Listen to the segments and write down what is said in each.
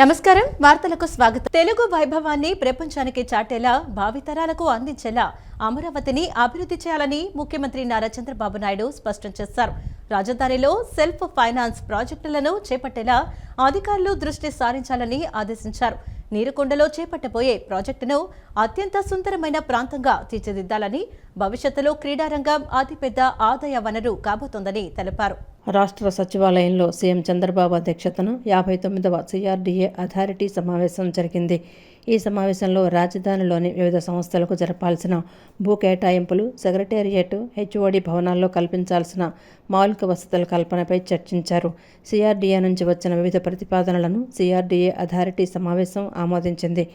నమస్కారం వార్తలకు స్వాగతం. తెలుగు వైభవాన్ని ప్రపంచానికి చాటేలా భావితరాలకు అందించేలా అమరావతిని అభివృద్ధి చేయాలని ముఖ్యమంత్రి నారా చంద్రబాబు నాయుడు స్పష్టం చేశారు. రాజధానిలో సెల్ఫ్ ఫైనాన్స్ ప్రాజెక్టులను చేపట్టేలా అధికారులు దృష్టి సారించాలని ఆదేశించారు. నీరుకొండలో చేపట్టబోయే ప్రాజెక్టును అత్యంత సుందరమైన ప్రాంతంగా తీర్చిదిద్దాలని, భవిష్యత్తులో క్రీడారంగం అతిపెద్ద ఆదాయ వనరు కాబోతోందని తెలిపారు. రాష్ట్ర సచివాలయంలో సీఎం చంద్రబాబు అధ్యక్షతన 59వ CRDA అథారిటీ సమావేశం జరిగింది. ఈ సమావేశంలో రాజధానిలోని వివిధ సంస్థలకు జరపాల్సిన భూ కేటాయింపులు, సెక్రటేరియట్, HOD భవనాల్లో కల్పించాల్సిన మౌలిక వసతుల కల్పనపై చర్చించారు. CRDA నుంచి వచ్చిన వివిధ ప్రతిపాదనలను CRDA అథారిటీ సమావేశం ఆమోదించింది.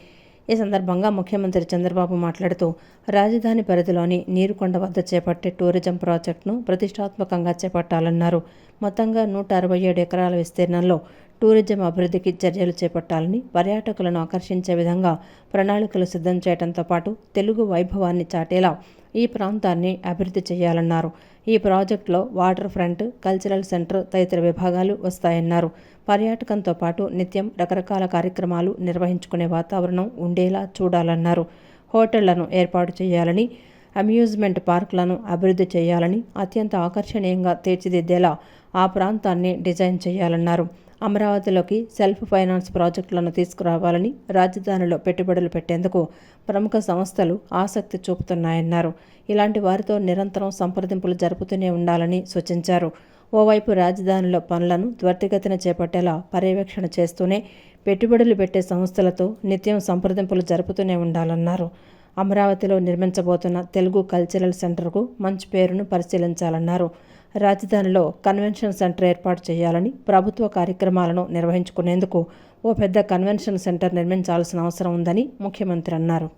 ఈ సందర్భంగా ముఖ్యమంత్రి చంద్రబాబు మాట్లాడుతూ, రాజధాని పరిధిలోని నీరుకొండ వద్ద చేపట్టే టూరిజం ప్రాజెక్టును ప్రతిష్టాత్మకంగా చేపట్టాలన్నారు. మొత్తంగా 167 ఎకరాల విస్తీర్ణంలో టూరిజం అభివృద్ధికి చర్యలు చేపట్టాలని, పర్యాటకులను ఆకర్షించే విధంగా ప్రణాళికలు సిద్ధం చేయడంతో పాటు తెలుగు వైభవాన్ని చాటేలా ఈ ప్రాంతాన్ని అభివృద్ధి చేయాలన్నారు. ఈ ప్రాజెక్టులో వాటర్ ఫ్రంట్, కల్చరల్ సెంటర్ తదితర విభాగాలు వస్తాయన్నారు. పర్యాటకంతో పాటు నిత్యం రకరకాల కార్యక్రమాలు నిర్వహించుకునే వాతావరణం ఉండేలా చూడాలన్నారు. హోటళ్లను ఏర్పాటు చేయాలని, అమ్యూజ్మెంట్ పార్కులను అభివృద్ధి చేయాలని, అత్యంత ఆకర్షణీయంగా తీర్చిదిద్దేలా ఆ ప్రాంతాన్ని డిజైన్ చేయాలన్నారు. అమరావతిలోకి సెల్ఫ్ ఫైనాన్స్ ప్రాజెక్టులను తీసుకురావాలని, రాజధానిలో పెట్టుబడులు పెట్టేందుకు ప్రముఖ సంస్థలు ఆసక్తి చూపుతున్నాయన్నారు. ఇలాంటి వారితో నిరంతరం సంప్రదింపులు జరుపుతూనే ఉండాలని సూచించారు. ఓవైపు రాజధానిలో పనులను త్వరితగతిన చేపట్టేలా పర్యవేక్షణ చేస్తూనే పెట్టుబడులు పెట్టే సంస్థలతో నిత్యం సంప్రదింపులు జరుపుతూనే ఉండాలన్నారు. అమరావతిలో నిర్మించబోతున్న తెలుగు కల్చరల్ సెంటర్కు మంచి పేరును పరిశీలించాలన్నారు. రాజధానిలో కన్వెన్షన్ సెంటర్ ఏర్పాటు చేయాలని, ప్రభుత్వ కార్యక్రమాలను నిర్వహించుకునేందుకు ఓ పెద్ద కన్వెన్షన్ సెంటర్ నిర్మించాల్సిన అవసరం ఉందని ముఖ్యమంత్రి అన్నారు.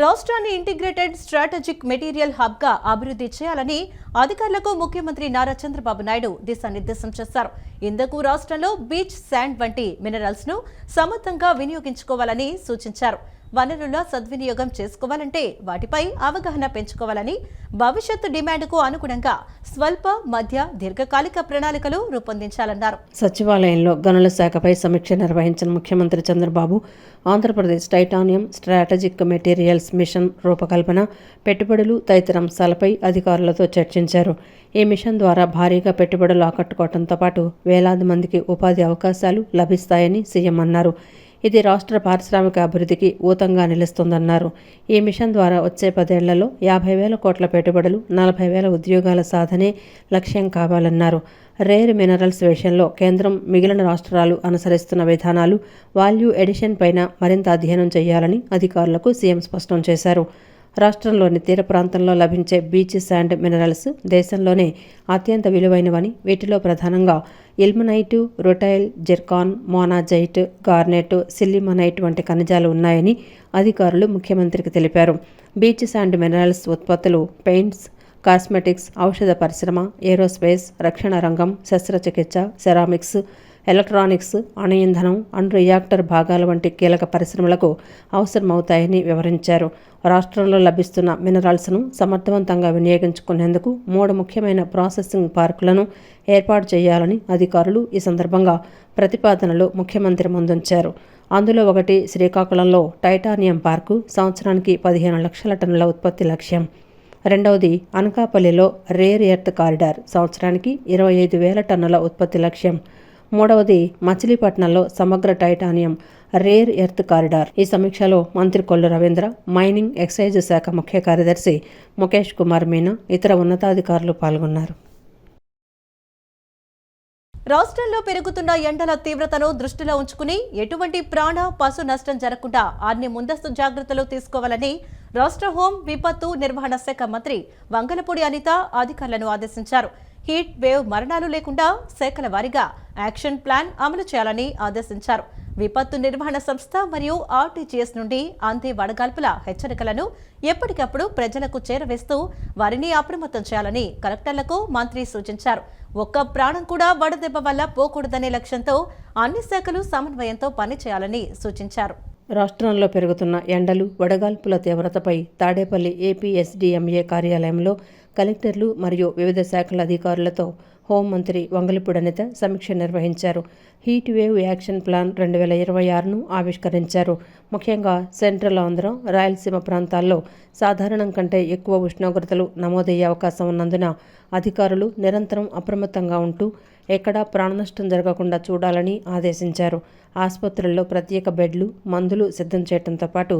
రాష్ట్రాన్ని ఇంటిగ్రేటెడ్ స్ట్రాటజిక్ మెటీరియల్ హబ్గా అభివృద్ధి చేయాలని అధికారులకు ముఖ్యమంత్రి నారా చంద్రబాబు నాయుడు దిశానిర్దేశం చేశారు. ఇందుకు రాష్ట్రంలో బీచ్ శాండ్ వంటి మినరల్స్ ను సమర్థంగా వినియోగించుకోవాలని సూచించారు. వనరుల సద్వినియోగం చేసుకోవాలంటే వాటిపై అవగాహన పెంచుకోవాలని, భవిష్యత్తు డిమాండ్కు అనుగుణంగా స్వల్ప, మధ్య, దీర్ఘకాలిక ప్రణాళికలు రూపొందించాలన్నారు. సచివాలయంలో గనుల శాఖపై సమీక్ష నిర్వహించిన ముఖ్యమంత్రి Chandrababu Andhra Pradesh titanium strategic materials mission రూపకల్పన, పెట్టుబడులు తదితర అంశాలపై అధికారులతో చర్చించారు. ఈ మిషన్ ద్వారా భారీగా పెట్టుబడులు ఆకట్టుకోవడంతో పాటు వేలాది మందికి ఉపాధి అవకాశాలు లభిస్తాయని సీఎం అన్నారు. ఇది రాష్ట్ర పారిశ్రామిక అభివృద్ధికి ఊతంగా నిలుస్తుందన్నారు. ఈ మిషన్ ద్వారా వచ్చే 10 ఏళ్లలో 50,000 కోట్ల పెట్టుబడులు, 40,000 ఉద్యోగాల సాధనే లక్ష్యం కావాలన్నారు. రేర్ మినరల్స్ విషయంలో కేంద్రం, మిగిలిన రాష్ట్రాలు అనుసరిస్తున్న విధానాలు, వాల్యూ ఎడిషన్ పైన మరింత అధ్యయనం చేయాలని అధికారులకు సీఎం స్పష్టం చేశారు. రాష్ట్రంలోని తీర ప్రాంతంలో లభించే బీచ్ శాండ్ మినరల్స్ దేశంలోనే అత్యంత విలువైనవని, వీటిలో ప్రధానంగా ilmenite, rutile, zircon, monazite, garnet, sillimanite వంటి ఖనిజాలు ఉన్నాయని అధికారులు ముఖ్యమంత్రికి తెలిపారు. బీచ్ శాండ్ మినరల్స్ ఉత్పత్తులు పెయింట్స్, కాస్మెటిక్స్, ఔషధ పరిశ్రమ, ఏరోస్పేస్, రక్షణ రంగం, శస్త్రచికిత్స, సెరామిక్స్, ఎలక్ట్రానిక్స్, అణు ఇంధనం, అణు రియాక్టర్ భాగాల వంటి కీలక పరిశ్రమలకు అవసరమవుతాయని వివరించారు. రాష్ట్రంలో లభిస్తున్న మినరల్స్ను సమర్థవంతంగా వినియోగించుకునేందుకు 3 ముఖ్యమైన ప్రాసెసింగ్ పార్కులను ఏర్పాటు చేయాలని అధికారులు ఈ సందర్భంగా ప్రతిపాదనలు ముఖ్యమంత్రి ముందుంచారు. అందులో ఒకటి శ్రీకాకుళంలో టైటానియం పార్కు, సంవత్సరానికి 15 లక్షల టన్నుల ఉత్పత్తి లక్ష్యం. రెండవది అనకాపల్లిలో రేర్ ఎర్త్ కారిడార్, సంవత్సరానికి 25,000 టన్నుల ఉత్పత్తి లక్ష్యం. మూడవది మచిలీపట్నంలో సమగ్ర టైటానియం రేర్ ఎర్త్ కారిడార్. ఈ సమీక్షలో మంత్రి కొల్లు రవీంద్ర, మైనింగ్, ఎక్సైజ్ శాఖ ముఖ్య కార్యదర్శి ముఖేష్ కుమార్ మీనా, ఇతర ఉన్నతాధికారులు పాల్గొన్నారు. రాష్ట్రంలో పెరుగుతున్న ఎండల తీవ్రతను దృష్టిలో ఉంచుకుని ఎటువంటి ప్రాణ, పశు నష్టం జరగకుండా అన్ని ముందస్తు జాగ్రత్తలు తీసుకోవాలని రాష్ట్ర హోం, విపత్తు నిర్వహణ శాఖ మంత్రి వంగలపూడి అనిత అధికారులను ఆదేశించారు. హీట్ వేవ్ మరణాలు లేకుండా శాఖల వారీగా యాక్షన్ ప్లాన్ అమలు చేయాలని ఆదేశించారు. విపత్తు నిర్వహణ సంస్థ మరియు RTGS నుండి అందే వడగాల్పుల హెచ్చరికలను ఎప్పటికప్పుడు ప్రజలకు చేరవేస్తూ వారిని అప్రమత్తం చేయాలని కలెక్టర్లకు మంత్రి సూచించారు. ఒక్క ప్రాణం కూడా వడదెబ్బ వల్ల పోకూడదనే లక్ష్యంతో అన్ని శాఖలు సమన్వయంతో పనిచేయాలని సూచించారు. రాష్ట్రంలో పెరుగుతున్న ఎండలు, వడగాల్పుల తీవ్రతపై తాడేపల్లి APSDMA కార్యాలయంలో కలెక్టర్లు మరియు వివిధ శాఖల అధికారులతో హోంమంత్రి వంగలపూడి అనిత సమీక్ష నిర్వహించారు. హీట్ వేవ్ యాక్షన్ ప్లాన్ 2026ను ఆవిష్కరించారు. ముఖ్యంగా సెంట్రల్ ఆంధ్ర, రాయలసీమ ప్రాంతాల్లో సాధారణం కంటే ఎక్కువ ఉష్ణోగ్రతలు నమోదయ్యే అవకాశం ఉన్నందున అధికారులు నిరంతరం అప్రమత్తంగా ఉంటూ ఎక్కడా ప్రాణనష్టం జరగకుండా చూడాలని ఆదేశించారు. ఆసుపత్రుల్లో ప్రత్యేక బెడ్లు, మందులు సిద్ధం చేయడంతో పాటు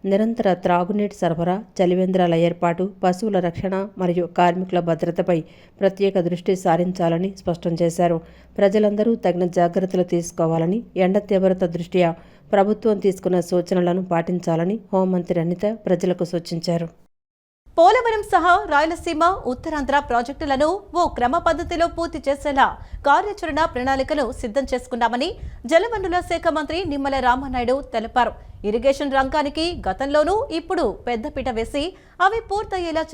నిరంతర త్రాగునీటి సరఫరా, చలివేంద్రాల ఏర్పాటు, పశువుల రక్షణ మరియు కార్మికుల భద్రతపై ప్రత్యేక దృష్టి సారించాలని స్పష్టం చేశారు. ప్రజలందరూ తగిన జాగ్రత్తలు తీసుకోవాలని, ఎండ తీవ్రత దృష్ట్యా ప్రభుత్వం తీసుకున్న సూచనలను పాటించాలని హోంమంత్రి అనిత ప్రజలకు సూచించారు. పోలవరం సహా రాయలసీమ, ఉత్తరాంధ్ర ప్రాజెక్టులను ఓ క్రమ పద్ధతిలో పూర్తి చేసేలా కార్యాచరణ ప్రణాళికను సిద్ధం చేసుకున్నామని జలవనరుల శాఖ మంత్రి నిమ్మల రామానాయుడు తెలిపారు. ఇరిగేషన్ రంగానికి గతంలోనూ ఇప్పుడు పెద్దపీట వేసి అవి పూర్తయ్యేలా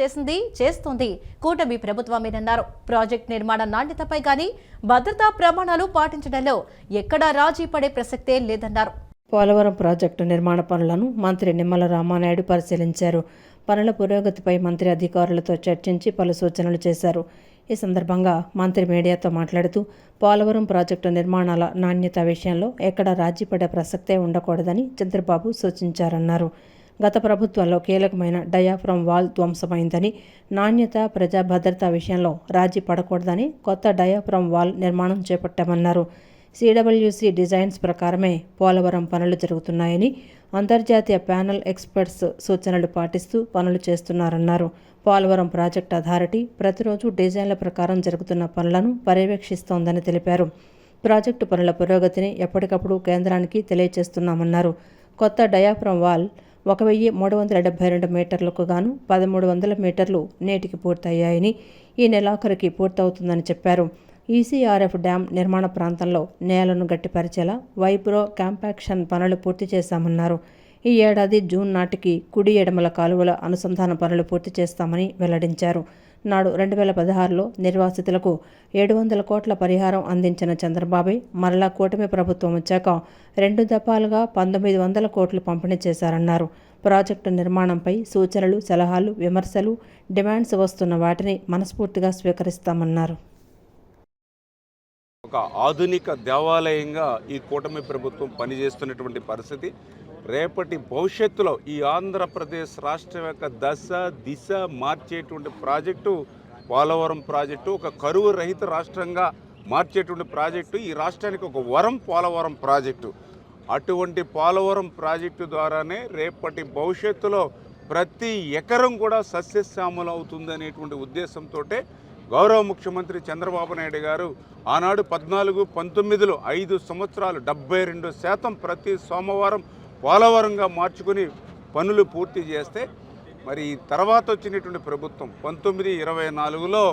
చేస్తోంది కూటమి ప్రభుత్వమేనన్నారు. ప్రాజెక్టు నిర్మాణ నాణ్యతపై గానీ భద్రతా ప్రమాణాలు పాటించడంలో ఎక్కడా రాజీ పడే ప్రసక్తే లేదన్నారు. పోలవరం ప్రాజెక్టు నిర్మాణ పనులను మంత్రి నిమ్మల రామానాయుడు పరిశీలించారు. పనుల పురోగతిపై మంత్రి అధికారులతో చర్చించి పలు సూచనలు చేశారు. ఈ సందర్భంగా మంత్రి మీడియాతో మాట్లాడుతూ పోలవరం ప్రాజెక్టు నిర్మాణాల నాణ్యత విషయంలో ఎక్కడ రాజీపడే ప్రసక్తే ఉండకూడదని చంద్రబాబు సూచించారన్నారు. గత ప్రభుత్వంలో కీలకమైన డయాఫ్రమ్ వాల్ ధ్వంసమైందని, నాణ్యత, ప్రజా భద్రతా విషయంలో రాజీ పడకూడదని కొత్త డయాఫ్రమ్ వాల్ నిర్మాణం చేపట్టామన్నారు. సిడబ్ల్యూసి డిజైన్స్ ప్రకారమే పోలవరం పనులు జరుగుతున్నాయని, అంతర్జాతీయ ప్యానెల్ ఎక్స్పర్ట్స్ సూచనలు పాటిస్తూ పనులు చేస్తున్నారన్నారు. పోలవరం ప్రాజెక్టు అథారిటీ ప్రతిరోజు డిజైన్ల ప్రకారం జరుగుతున్న పనులను పర్యవేక్షిస్తోందని తెలిపారు. ప్రాజెక్టు పనుల పురోగతిని ఎప్పటికప్పుడు కేంద్రానికి తెలియజేస్తున్నామన్నారు. కొత్త డయాఫ్రమ్ వాల్ 1372 మీటర్లకు గాను 1300 మీటర్లు నేటికి పూర్తయ్యాయని, ఈ నెలాఖరుకి పూర్తవుతుందని చెప్పారు. ఈసీఆర్ఎఫ్ డ్యాం నిర్మాణ ప్రాంతంలో నేలను గట్టిపరిచేలా వైబ్రో కాంపాక్షన్ పనులు పూర్తి చేశామన్నారు. ఈ ఏడాది జూన్ నాటికి కుడి ఎడమల కాలువల అనుసంధాన పనులు పూర్తి చేస్తామని వెల్లడించారు. నాడు 2016లో నిర్వాసితులకు 700 కోట్ల పరిహారం అందించిన చంద్రబాబే మరలా కూటమి ప్రభుత్వం వచ్చాక 2 దఫాలుగా 1900 కోట్లు పంపిణీ చేశారన్నారు. ప్రాజెక్టు నిర్మాణంపై సూచనలు, సలహాలు, విమర్శలు, డిమాండ్స్ వస్తున్న వాటిని మనస్ఫూర్తిగా స్వీకరిస్తామన్నారు. ఒక ఆధునిక దేవాలయంగా ఈ కూటమి ప్రభుత్వం పనిచేస్తున్నటువంటి పరిస్థితి. రేపటి భవిష్యత్తులో ఈ ఆంధ్రప్రదేశ్ రాష్ట్రం యొక్క దశ దిశ మార్చేటువంటి ప్రాజెక్టు పోలవరం ప్రాజెక్టు. ఒక కరువు రహిత రాష్ట్రంగా మార్చేటువంటి ప్రాజెక్టు. ఈ రాష్ట్రానికి ఒక వరం పోలవరం ప్రాజెక్టు. అటువంటి పోలవరం ప్రాజెక్టు ద్వారానే రేపటి భవిష్యత్తులో ప్రతి ఎకరం కూడా సస్యశ్యామలం అవుతుందనేటువంటి ఉద్దేశంతో గౌరవ ముఖ్యమంత్రి చంద్రబాబు నాయుడు గారు ఆనాడు 14-19లో 5 సంవత్సరాలు 72% ప్రతి సోమవారం పోలవరంగా మార్చుకుని పనులు పూర్తి చేస్తే, మరి తర్వాత వచ్చినటువంటి ప్రభుత్వం 1924లో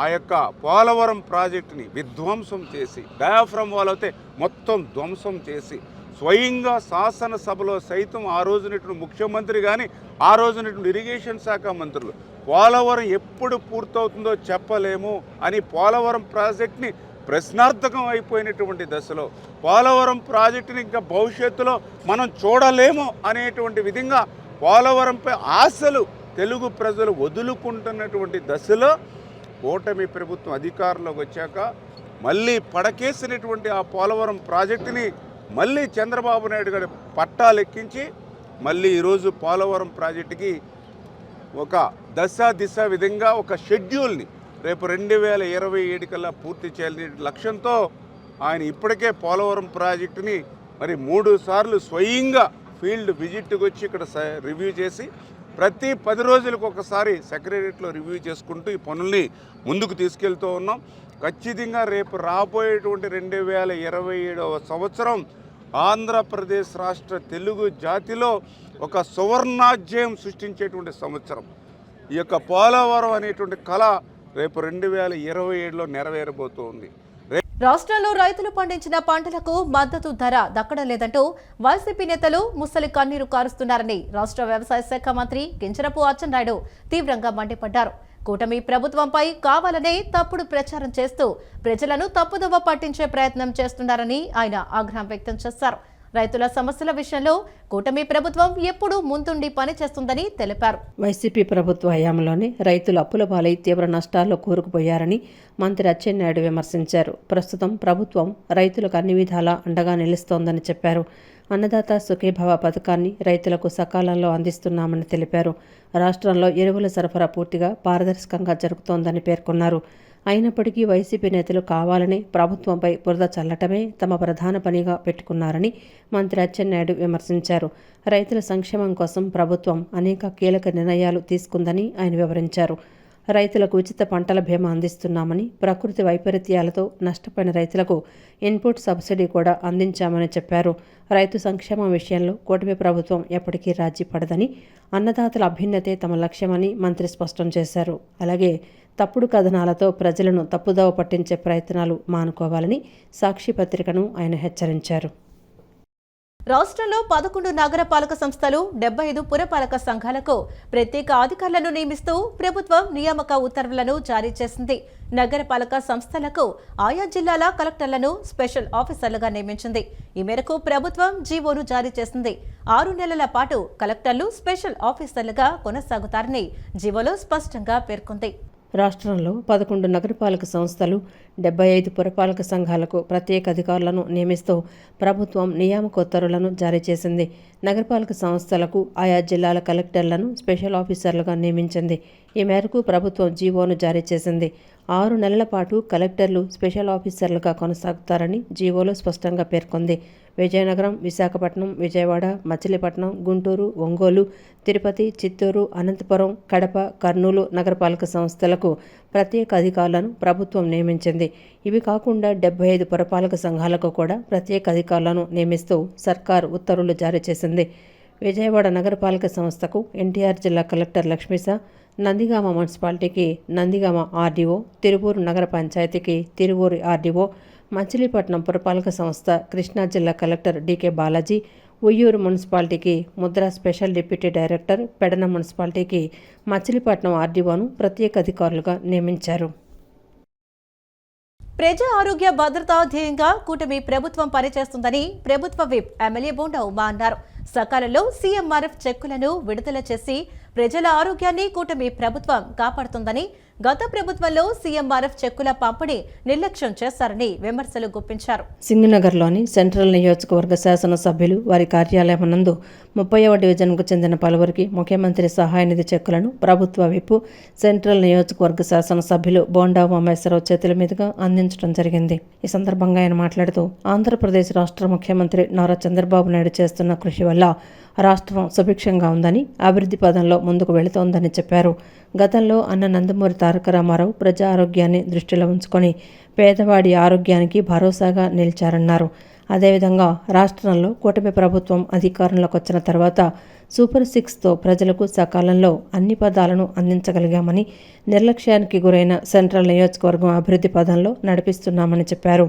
ఆ యొక్క పోలవరం ప్రాజెక్టుని విధ్వంసం చేసి, డయాఫ్రమ్ వాల్ అయితే మొత్తం ధ్వంసం చేసి, స్వయంగా శాసనసభలో సైతం ఆ రోజునటువంటి ముఖ్యమంత్రి కానీ ఆ రోజునటువంటి ఇరిగేషన్ శాఖ మంత్రులు పోలవరం ఎప్పుడు పూర్తవుతుందో చెప్పలేము అని పోలవరం ప్రాజెక్ట్ని ప్రశ్నార్థకం అయిపోయినటువంటి దశలో పోలవరం ప్రాజెక్టుని ఇంకా భవిష్యత్తులో మనం చూడలేము అనేటువంటి విధంగా పోలవరంపై ఆశలు తెలుగు ప్రజలు వదులుకుంటున్నటువంటి దశలో కూటమి ప్రభుత్వం అధికారంలోకి వచ్చాక మళ్ళీ పడకేసినటువంటి ఆ పోలవరం ప్రాజెక్టుని మళ్ళీ చంద్రబాబు నాయుడు గారి పట్టాలెక్కించి మళ్ళీ ఈరోజు పోలవరం ప్రాజెక్టుకి ఒక దశ దిశ విధంగా ఒక షెడ్యూల్ని రేపు 2027 కల్లా పూర్తి చేయాలనే లక్ష్యంతో ఆయన ఇప్పటికే పోలవరం ప్రాజెక్టుని మరి 3 సార్లు స్వయంగా ఫీల్డ్ విజిట్కి వచ్చి ఇక్కడ రివ్యూ చేసి ప్రతి 10 రోజులకు ఒకసారి సెక్రటరియట్లో రివ్యూ చేసుకుంటూ ఈ పనుల్ని ముందుకు తీసుకెళ్తూ ఉన్నాం. ఖచ్చితంగా రేపు రాబోయేటువంటి 2027వ సంవత్సరం ఆంధ్రప్రదేశ్ రాష్ట్ర తెలుగు జాతిలో ఒక సువర్ణాధ్యాయం సృష్టించేటువంటి సంవత్సరం. ఈ యొక్క పోలవరం అనేటువంటి కళ రేపు 2027లో నెరవేరబోతోంది. రాష్ట్రంలో రైతులు పండించిన పంటలకు మద్దతు ధర దక్కడం లేదంటూ వైసీపీ నేతలు ముసలి కన్నీరు కారుస్తున్నారని రాష్ట్ర వ్యవసాయ శాఖ మంత్రి కింజరపు అచ్చెన్నాయుడు తీవ్రంగా మండిపడ్డారు. కూటమి ప్రభుత్వంపై కావాలనే తప్పుడు ప్రచారం చేస్తూ ప్రజలను తప్పుదోవ పట్టించే ప్రయత్నం చేస్తున్నారని ఆయన ఆగ్రహం వ్యక్తం చేశారు. రైతుల సమస్యల విషయంలో కూటమి ప్రభుత్వం ఎప్పుడూ ముందుండి పనిచేస్తుందని తెలిపారు. వైసీపీ ప్రభుత్వ హయాంలోనే రైతులు అప్పుల పాలై తీవ్ర నష్టాల్లో కూరుకుపోయారని మంత్రి అచ్చెన్నాయుడు విమర్శించారు. ప్రస్తుతం ప్రభుత్వం రైతులకు అన్ని విధాలా అండగా నిలుస్తోందని చెప్పారు. అన్నదాత సుఖీభవ పథకాన్ని రైతులకు సకాలంలో అందిస్తున్నామని తెలిపారు. రాష్ట్రంలో ఎరువుల సరఫరా పూర్తిగా పారదర్శకంగా జరుగుతోందని పేర్కొన్నారు. అయినప్పటికీ వైసీపీ నేతలు కావాలని ప్రభుత్వంపై బురద చల్లటమే తమ ప్రధాన పనిగా పెట్టుకున్నారని మంత్రి అచ్చెన్నాయుడు విమర్శించారు. రైతుల సంక్షేమం కోసం ప్రభుత్వం అనేక కీలక నిర్ణయాలు తీసుకుందని ఆయన వివరించారు. రైతులకు ఉచిత పంటల బీమా అందిస్తున్నామని, ప్రకృతి వైపరీత్యాలతో నష్టపోయిన రైతులకు ఇన్పుట్ సబ్సిడీ కూడా అందించామని చెప్పారు. రైతు సంక్షేమం విషయంలో కూటమి ప్రభుత్వం ఎప్పటికీ రాజీ పడదని, అన్నదాతల అభ్యున్నతే తమ లక్ష్యమని మంత్రి స్పష్టం చేశారు. అలాగే తప్పుడు కథనాలతో ప్రజలను తప్పుదోవ పట్టించే ప్రయత్నాలు మానుకోవాలని సాక్షి పత్రికను ఆయన హెచ్చరించారు. రాష్ట్రంలో 11 నగరపాలక సంస్థలు, 75 పురపాలక సంఘాలకు ప్రత్యేక అధికారులను నియమిస్తూ ప్రభుత్వం నియామక ఉత్తర్వులను జారీ చేసింది. నగరపాలక సంస్థలకు ఆయా జిల్లాల కలెక్టర్లను స్పెషల్ ఆఫీసర్లుగా నియమించింది. ఈ మేరకు ప్రభుత్వం జీవోను జారీ చేసింది. 6 నెలల పాటు కలెక్టర్లు స్పెషల్ ఆఫీసర్లుగా కొనసాగుతారని జీవోలో స్పష్టంగా పేర్కొంది. రాష్ట్రంలో 11 నగరపాలక సంస్థలు, 75 పురపాలక సంఘాలకు ప్రత్యేక అధికారులను నియమిస్తూ ప్రభుత్వం నియామకోత్తర్వులను జారీ చేసింది. నగరపాలక సంస్థలకు ఆయా జిల్లాల కలెక్టర్లను స్పెషల్ ఆఫీసర్లుగా నియమించింది. ఈ మేరకు ప్రభుత్వం జీవోను జారీ చేసింది. 6 నెలల పాటు కలెక్టర్లు స్పెషల్ ఆఫీసర్లుగా కొనసాగుతారని జీవోలో స్పష్టంగా పేర్కొంది. విజయనగరం, విశాఖపట్నం, విజయవాడ, మచిలీపట్నం, గుంటూరు, ఒంగోలు, తిరుపతి, చిత్తూరు, అనంతపురం, కడప, కర్నూలు నగరపాలక సంస్థలకు ప్రత్యేక అధికారులను ప్రభుత్వం నియమించింది. ఇవి కాకుండా 75 పురపాలక సంఘాలకు కూడా ప్రత్యేక అధికారులను నియమిస్తూ సర్కార్ ఉత్తర్వులు జారీ చేసింది. విజయవాడ నగరపాలక సంస్థకు ఎన్టీఆర్ జిల్లా కలెక్టర్ లక్ష్మీశ, నందిగామ మున్సిపాలిటీకి నందిగామ ఆర్డీఓ, తిరువూరు నగర పంచాయతీకి తిరువూరు ఆర్డీఓ, మచిలీపట్నం పురపాలక సంస్థ కృష్ణా జిల్లా కలెక్టర్ డీకే బాలాజీ, ఉయ్యూరు మున్సిపాలిటీకి Mudra special deputy director, Pedana మున్సిపాలిటీకి మచిలీపట్నం ఆర్డీఓను ప్రత్యేక అధికారులుగా నియమించారు. ప్రజా ఆరోగ్య భద్రతా ధ్యేయంగా కూటమి ప్రభుత్వం పనిచేస్తుందని ప్రభుత్వ విప్ ఎమ్మెల్యే బోండా ఉమా అన్నారు. సకాలంలో సీఎంఆర్ఎఫ్ చెక్కులను విడుదల చేసి ప్రజల ఆరోగ్యాన్ని కూటమి ప్రభుత్వం కాపాడుతుందని, గత ప్రభుత్వంలో సీఎంఆర్ఎఫ్ చెక్కుల పంపిణీ నిర్లక్ష్యం చేశారని విమర్శలు గుప్పించారు. సింగనగర్లోని సెంట్రల్ నియోజకవర్గ శాసనసభ్యులు వారి కార్యాలయం నందు 30వ డివిజన్కు చెందిన పలువురికి ముఖ్యమంత్రి సహాయ నిధి చెక్కులను ప్రభుత్వ విప్ సెంట్రల్ నియోజకవర్గ శాసనసభ్యులు బోండా ఉమామేశ్వరరావు చేతుల మీదుగా అందించడం జరిగింది. ఈ సందర్భంగా ఆయన మాట్లాడుతూ ఆంధ్రప్రదేశ్ రాష్ట్ర ముఖ్యమంత్రి నారా చంద్రబాబు నాయుడు చేస్తున్న కృషి వల్ల రాష్ట్రం సుభిక్షంగా ఉందని, అభివృద్ధి పదంలో ముందుకు వెళుతోందని చెప్పారు. గతంలో అన్న నందమూరి తారక రామారావు ప్రజా ఆరోగ్యాన్ని దృష్టిలో ఉంచుకొని పేదవాడి ఆరోగ్యానికి భరోసాగా నిలిచారన్నారు. అదేవిధంగా రాష్ట్రంలో కూటమి ప్రభుత్వం అధికారంలోకి వచ్చిన తర్వాత సూపర్ 6తో ప్రజలకు సకాలంలో అన్ని పదాలను అందించగలిగామని, నిర్లక్ష్యానికి గురైన సెంట్రల్ నియోజకవర్గం అభివృద్ధి పదంలో నడిపిస్తున్నామని చెప్పారు.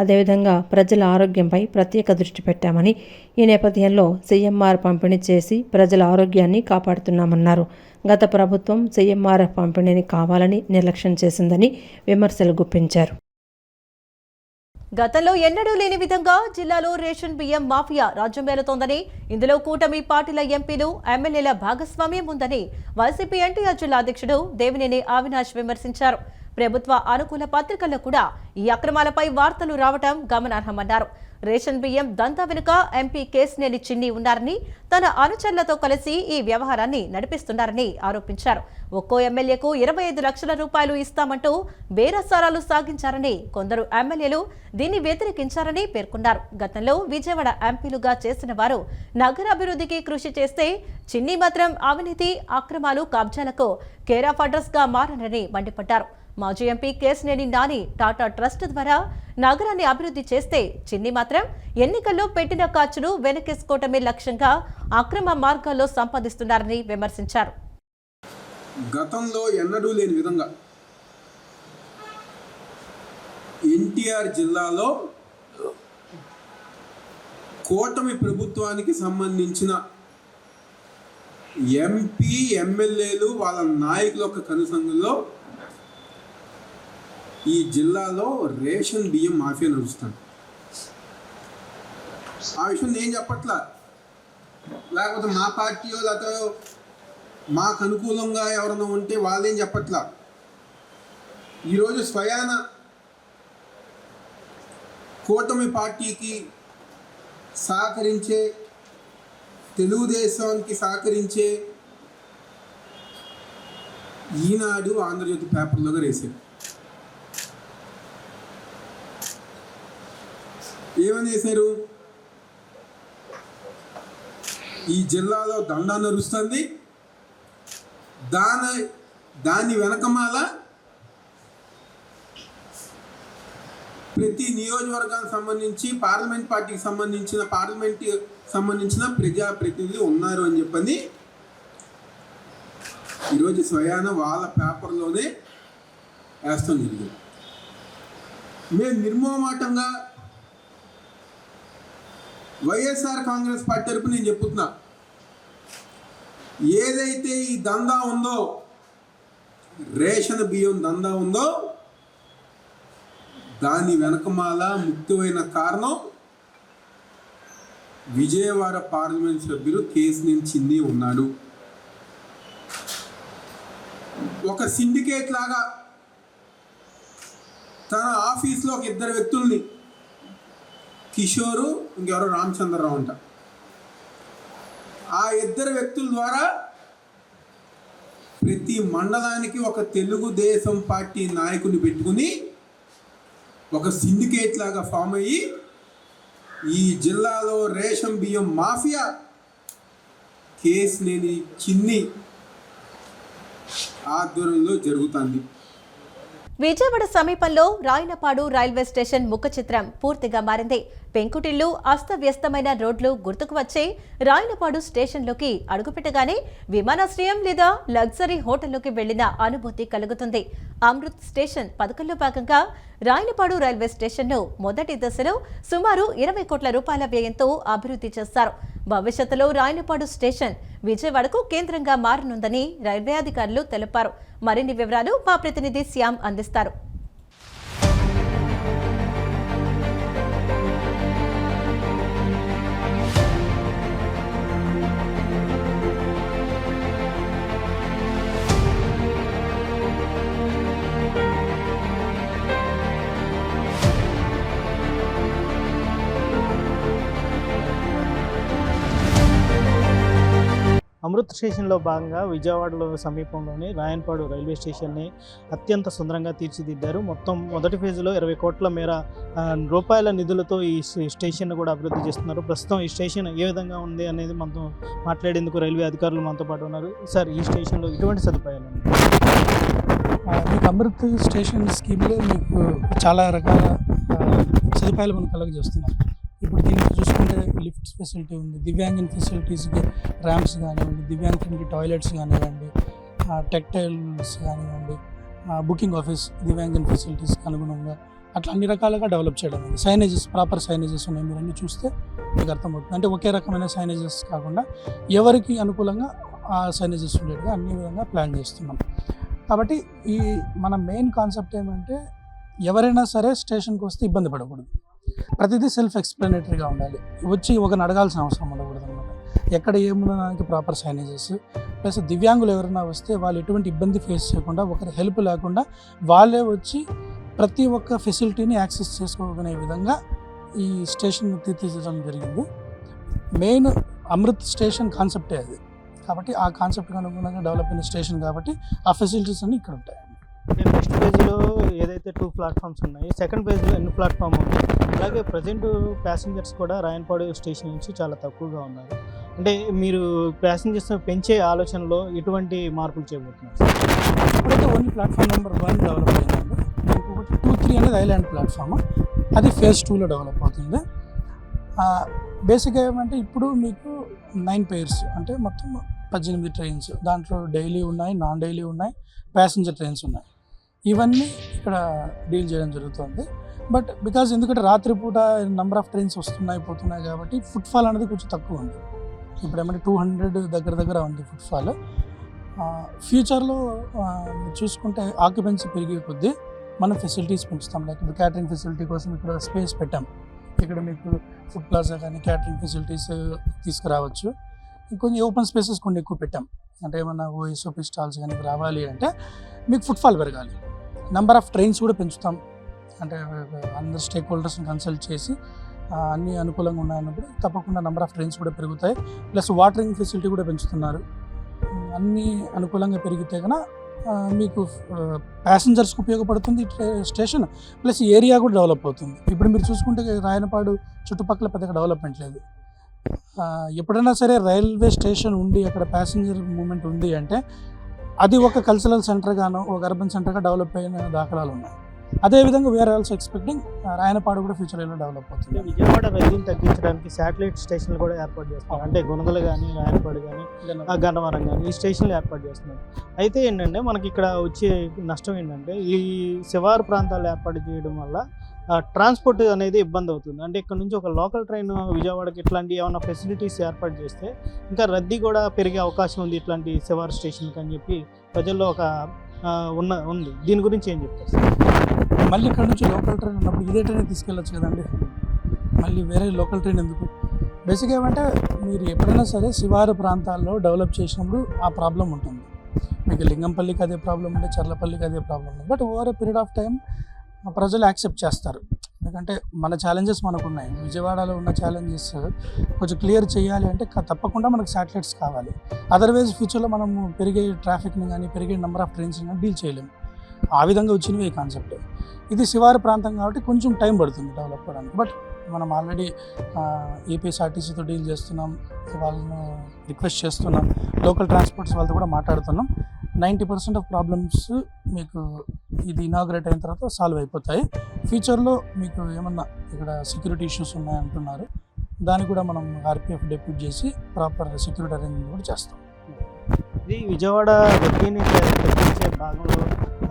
అదేవిధంగా ప్రజల ఆరోగ్యంపై ప్రత్యేక దృష్టి పెట్టామని, ఈ నేపథ్యంలో సీఎంఆర్ పంపిణీ చేసి ప్రజల ఆరోగ్యాన్ని కాపాడుతున్నామన్నారు. గత ప్రభుత్వం సీఎంఆర్ఎఫ్ పంపిణీని కావాలని నిర్లక్ష్యం చేసిందని విమర్శలు గుప్పించారు. గతంలో ఎన్నడూ లేని విధంగా జిల్లాలో రేషన్ బియ్యం మాఫియా రాజ్యమేలుతోందని, ఇందులో కూటమి పార్టీల ఎంపీలు, ఎమ్మెల్యేల భాగస్వామ్యం ఉందని వైసీపీ ఎన్టీఆర్ జిల్లా అధ్యక్షుడు దేవినేని అవినాష్ విమర్శించారు. ప్రభుత్వ అనుకూల పత్రికల్లో కూడా ఈ అక్రమాలపై వార్తలు రావడం గమనార్హమన్నారు. రేషన్ బియ్యం దంతా వెనుక ఎంపీ కేశినేని చిన్ని ఉన్నారని, తన అనుచరులతో కలిసి ఈ వ్యవహారాన్ని నడిపిస్తున్నారని ఆరోపించారు. ఒక్కో ఎమ్మెల్యేకు 25 లక్షల రూపాయలు ఇస్తామంటూ బేరసారాలు సాగించారని, కొందరు ఎమ్మెల్యేలు దీన్ని వ్యతిరేకించారని పేర్కొన్నారు. గతంలో విజయవాడ ఎంపీలుగా చేసిన వారు నగరాభివృద్ధికి కృషి చేస్తే, చిన్ని మాత్రం అవినీతి, అక్రమాలు, కబ్జాలకు కేర్ ఆఫ్ అడ్రస్ గా మారనని మండిపడ్డారు. మాజీ ఎంపీ కేశినేని నాని టాటా ట్రస్ట్ ద్వారా నగరాన్ని అభివృద్ధి చేస్తే, చిన్ని మాత్రం ఎన్నికల్లో పెట్టిన ఖర్చును వెనకేసుకోవటమే లక్ష్యంగా అక్రమ మార్గాల్లో సంపాదిస్తున్నారని విమర్శించారు. గతంలో ఎన్నడూ లేని విధంగా ఎన్టీఆర్ జిల్లాలో కూటమి ప్రభుత్వానికి సంబంధించిన ఎంపీ, ఎమ్మెల్యేలు, వాళ్ళ నాయకుల యొక్క కనుసంగంలో ఈ జిల్లాలో రేషన్ బియ్యం మాఫియా నడుస్తుంది. ఆ విషయం నేను చెప్పట్లా, లేకపోతే మా పార్టీయో లేకపోతే మాకు అనుకూలంగా ఎవరైనా ఉంటే వాళ్ళేం చెప్పట్లా. ఈరోజు స్వయాన కూటమి పార్టీకి సహకరించే, తెలుగుదేశానికి సహకరించే ఈనాడు, ఆంధ్రజ్యోతి పేపర్లో వేశారు. ఏమని వేశారు? ఈ జిల్లాలో దండా నరుస్తుంది, దాని వెనకమాల ప్రతి నియోజకవర్గానికి సంబంధించి పార్లమెంట్ పార్టీకి సంబంధించిన ప్రజాప్రతినిధులు ఉన్నారు అని చెప్పని ఈరోజు స్వయాన వాళ్ళ పేపర్లోనే వేస్తాం జరిగింది. మేము నిర్మోహమాటంగా వైఎస్ఆర్ కాంగ్రెస్ పార్టీ తరపున నేను చెప్తున్నా, ఏదైతే ఈ దందా ఉందో, రేషన్ బియ్యం దందా ఉందో, దాని వెనకమాల ముఖ్యమైన కారణం విజయవాడ పార్లమెంట్ సభ్యులు కేశినేని చిన్ని ఉన్నాడు. ఒక సిండికేట్ లాగా తన ఆఫీస్లో ఒక ఇద్దరు వ్యక్తుల్ని, కిషోరు ఇంకెవరో రామచంద్రరావు అంట, ఆ ఇద్దరు వ్యక్తుల ద్వారా ప్రతి మండలానికి ఒక తెలుగుదేశం పార్టీ నాయకుని పెట్టుకుని ఒక సిండికేట్ లాగా ఫామ్ అయ్యి ఈ జిల్లాలో రేషన్ బియ్యం మాఫియా కేశినేని చిన్ని ఆధ్వర్యంలో జరుగుతుంది. విజయవాడ సమీపంలో రాయనపాడు రైల్వే స్టేషన్ ముఖ చిత్రం పూర్తిగా మారింది. పెంకుటిల్లు, అస్తవ్యస్తమైన రోడ్లు గుర్తుకు వచ్చే రాయనపాడు స్టేషన్లోకి అడుగుపెట్టగానే విమానాశ్రయం లేదా లగ్జరీ హోటల్లోకి వెళ్లిన అనుభూతి కలుగుతుంది. అమృత్ స్టేషన్ పథకంలో భాగంగా రాయనపాడు రైల్వే స్టేషన్ను మొదటి దశలో సుమారు 20 కోట్ల రూపాయల వ్యయంతో అభివృద్ధి చేస్తారు. భవిష్యత్తులో రాయనపాడు స్టేషన్ విజయవాడకు కేంద్రంగా మారనుందని రైల్వే అధికారులు తెలిపారు. మరిన్ని వివరాలు మా ప్రతినిధి శ్యామ్ అందిస్తారు. అమృత్ స్టేషన్లో భాగంగా విజయవాడలో సమీపంలోని రాయనపాడు రైల్వే స్టేషన్ని అత్యంత సుందరంగా తీర్చిదిద్దారు. మొత్తం మొదటి ఫేజ్లో 20 కోట్ల మేర రూపాయల నిధులతో ఈ స్టేషన్ కూడా అభివృద్ధి చేస్తున్నారు. ప్రస్తుతం ఈ స్టేషన్ ఏ విధంగా ఉంది అనేది మనతో మాట్లాడేందుకు రైల్వే అధికారులు మనతో పాటు ఉన్నారు. సార్, ఈ స్టేషన్లో ఎటువంటి సదుపాయాలు ఉన్నాయి? మీకు అమృత్ స్టేషన్ స్కీమ్లో మీకు చాలా రకాల సదుపాయాలు మనం కలుగజేస్తున్నాం. ఇప్పుడు దీనికి చూసుకుంటే లిఫ్ట్స్ ఫెసిలిటీ ఉంది, దివ్యాంగన్ ఫెసిలిటీస్కి ర్యాంప్స్ కానివ్వండి, దివ్యాంగులకి టాయిలెట్స్ కానివ్వండి, టెక్టైల్స్ కానివ్వండి, బుకింగ్ ఆఫీస్ దివ్యాంగన్ ఫెసిలిటీస్కి అనుగుణంగా అట్లా అన్ని రకాలుగా డెవలప్ చేయడం. సైనేజెస్, ప్రాపర్ సైనేజెస్ ఉన్నాయి. మీరు అన్నీ చూస్తే మీకు అర్థమవుతుంది. అంటే ఒకే రకమైన సైనేజెస్ కాకుండా ఎవరికి అనుకూలంగా ఆ సైనేజెస్ ఉండేట్టుగా అన్ని విధంగా ప్లాన్ చేస్తున్నాం. కాబట్టి ఈ మన మెయిన్ కాన్సెప్ట్ ఏమంటే ఎవరైనా సరే స్టేషన్కి వస్తే ఇబ్బంది పడకూడదు. ప్రతిదీ సెల్ఫ్ ఎక్స్ప్లెనేటరీగా ఉండాలి. వచ్చి ఒకరిని అడగాల్సిన అవసరం ఉండకూడదు అనమాట. ఎక్కడ ఏమున్నదానికి ప్రాపర్ సైనేజెస్, ప్లస్ దివ్యాంగులు ఎవరైనా వస్తే వాళ్ళు ఎటువంటి ఇబ్బంది ఫేస్ చేయకుండా, ఒకరి హెల్ప్ లేకుండా వాళ్ళే వచ్చి ప్రతి ఒక్క ఫెసిలిటీని యాక్సెస్ చేసుకోగలిగే విధంగా ఈ స్టేషన్ తీర్చిదిద్దడం జరిగింది. మెయిన్ అమృత్ స్టేషన్ కాన్సెప్టే అది. కాబట్టి ఆ కాన్సెప్ట్కి అనుగుణంగా డెవలప్ అయిన స్టేషన్ కాబట్టి ఆ ఫెసిలిటీస్ అన్నీ ఇక్కడ ఉంటాయి. ఫస్ట్ ఫేజ్లో ఏదైతే 2 ప్లాట్ఫామ్స్ ఉన్నాయి, సెకండ్ ఫేజ్లో ఎన్ని ప్లాట్ఫామ్ ఉంది? అలాగే ప్రజెంట్ ప్యాసింజర్స్ కూడా రాయనపాడు స్టేషన్ నుంచి చాలా తక్కువగా ఉన్నారు. అంటే మీరు ప్యాసింజర్స్ పెంచే ఆలోచనలో ఎటువంటి మార్పులు చేయబోతున్నారు? ఇప్పుడైతే ఓన్లీ ప్లాట్ఫామ్ నెంబర్ 1 డెవలప్ అయిందండి. ఇంకొకటి 2, 3 అనేది ఐలాండ్ ప్లాట్ఫామ్, అది ఫేజ్ 2లో డెవలప్ అవుతుంది. బేసిక్గా ఏమంటే ఇప్పుడు మీకు 9 pairs అంటే మొత్తం 18 ట్రైన్స్, దాంట్లో డైలీ ఉన్నాయి, నాన్ డైలీ ఉన్నాయి, ప్యాసింజర్ ట్రైన్స్ ఉన్నాయి. ఇవన్నీ ఇక్కడ డీల్ చేయడం జరుగుతుంది. బట్ బికాజ్ ఎందుకంటే రాత్రిపూట నెంబర్ ఆఫ్ ట్రైన్స్ వస్తున్నాయి పోతున్నాయి కాబట్టి ఫుట్ఫాల్ అనేది కొంచెం తక్కువ ఉంది. ఇప్పుడు ఏమంటే 200 దగ్గర ఉంది ఫుట్ఫాల్. ఫ్యూచర్లో చూసుకుంటే ఆక్యుపెన్సీ పెరిగే కొద్దీ మనం ఫెసిలిటీస్ పెంచుతాం. లైక్ ఇప్పుడు క్యాటరింగ్ ఫెసిలిటీ కోసం ఇక్కడ స్పేస్ పెట్టాం. ఇక్కడ మీకు ఫుడ్ ప్లాజా కానీ క్యాటరింగ్ ఫెసిలిటీస్ తీసుకురావచ్చు. ఇంకొంచెం ఓపెన్ స్పేసెస్ కొన్ని ఎక్కువ పెట్టాం. అంటే ఏమన్నా ఓఎస్ఓపి స్టాల్స్ కానీ రావాలి అంటే మీకు ఫుట్ఫాల్ పెరగాలి. నెంబర్ ఆఫ్ ట్రైన్స్ కూడా పెంచుతాం. అంటే అందరు స్టేక్ హోల్డర్స్ని కన్సల్ట్ చేసి అన్నీ అనుకూలంగా ఉన్నాయన్నప్పుడు తప్పకుండా నెంబర్ ఆఫ్ ట్రైన్స్ కూడా పెరుగుతాయి. ప్లస్ వాటరింగ్ ఫెసిలిటీ కూడా పెంచుతున్నారు. అన్నీ అనుకూలంగా పెరిగితే కనుక మీకు ప్యాసింజర్స్కి ఉపయోగపడుతుంది స్టేషన్, ప్లస్ ఏరియా కూడా డెవలప్ అవుతుంది. ఇప్పుడు మీరు చూసుకుంటే రాయనపాడు చుట్టుపక్కల పెద్దగా డెవలప్మెంట్ లేదు. ఎప్పుడైనా సరే రైల్వే స్టేషన్ ఉండి అక్కడ ప్యాసింజర్ మూవ్మెంట్ ఉంది అంటే అది ఒక కల్చరల్ సెంటర్గానో ఒక అర్బన్ సెంటర్గా డెవలప్ అయిన దాఖలాలు ఉన్నాయి. అదేవిధంగా వీఆర్ ఆల్సో ఎక్స్పెక్టింగ్ రాయనపాడు కూడా ఫ్యూచర్లో డెవలప్ అవుతుంది. విజయవాడ రద్దీని తగ్గించడానికి శాటిలైట్ స్టేషన్లు కూడా ఏర్పాటు చేస్తున్నారు. అంటే గుణదల కానీ రాయనపాడు కానీ గన్నవరం కానీ ఈ స్టేషన్లు ఏర్పాటు చేస్తున్నారు. అయితే ఏంటంటే మనకి ఇక్కడ వచ్చే నష్టం ఏంటంటే ఈ శివారు ప్రాంతాలు ఏర్పాటు చేయడం వల్ల ట్రాన్స్పోర్ట్ అనేది ఇబ్బంది అవుతుంది. అంటే ఇక్కడ నుంచి ఒక లోకల్ ట్రైన్ విజయవాడకి ఇట్లాంటి ఏమైనా ఫెసిలిటీస్ ఏర్పాటు చేస్తే ఇంకా రద్దీ కూడా పెరిగే అవకాశం ఉంది ఇట్లాంటి శివారు స్టేషన్కి అని చెప్పి ప్రజల్లో ఒక ఉంది. దీని గురించి ఏం చెప్తారు? మళ్ళీ ఇక్కడ నుంచి లోకల్ ట్రైన్ ఉన్నప్పుడు ఇదే ట్రైన్ తీసుకెళ్ళచ్చు కదండి. మళ్ళీ వేరే లోకల్ ట్రైన్ ఎందుకు? బేసిక్గా ఏమంటే మీరు ఎప్పుడైనా సరే శివారు ప్రాంతాల్లో డెవలప్ చేసినప్పుడు ఆ ప్రాబ్లం ఉంటుంది. మీకు లింగంపల్లికి అదే ప్రాబ్లం ఉంది, చర్లపల్లికి అదే ప్రాబ్లం ఉంది. But over a period of time ప్రజలు యాక్సెప్ట్ చేస్తారు. ఎందుకంటే మన ఛాలెంజెస్ మనకు ఉన్నాయి. విజయవాడలో ఉన్న ఛాలెంజెస్ కొంచెం క్లియర్ చేయాలి అంటే తప్పకుండా మనకు శాటిలైట్స్ కావాలి. అదర్వైజ్ ఫ్యూచర్లో మనం పెరిగే ట్రాఫిక్ని కానీ పెరిగే నెంబర్ ఆఫ్ ట్రైన్స్ని కానీ డీల్ చేయలేము. ఆ విధంగా వచ్చినవి ఈ కాన్సెప్ట్. ఇది శివారు ప్రాంతం కాబట్టి కొంచెం టైం పడుతుంది డెవలప్ అవ్వడానికి. బట్ మనం ఆల్రెడీ ఏపీఎస్ఆర్టీసీతో డీల్ చేస్తున్నాం, వాళ్ళను రిక్వెస్ట్ చేస్తున్నాం, లోకల్ ట్రాన్స్పోర్ట్స్ వాళ్ళతో కూడా మాట్లాడుతున్నాం. 90% ఆఫ్ ప్రాబ్లమ్స్ మీకు ఇది ఇనాగ్రేట్ అయిన తర్వాత సాల్వ్ అయిపోతాయి. ఫ్యూచర్లో మీకు ఏమన్నా ఇక్కడ సెక్యూరిటీ ఇష్యూస్ ఉన్నాయంటున్నారు, దాన్ని కూడా మనం ఆర్పిఎఫ్ డెప్యూట్ చేసి ప్రాపర్ సెక్యూరిటీ అరేంజ్మెంట్ కూడా చేస్తాం. ఇది విజయవాడ రద్దీని తగ్గించే భాగంలో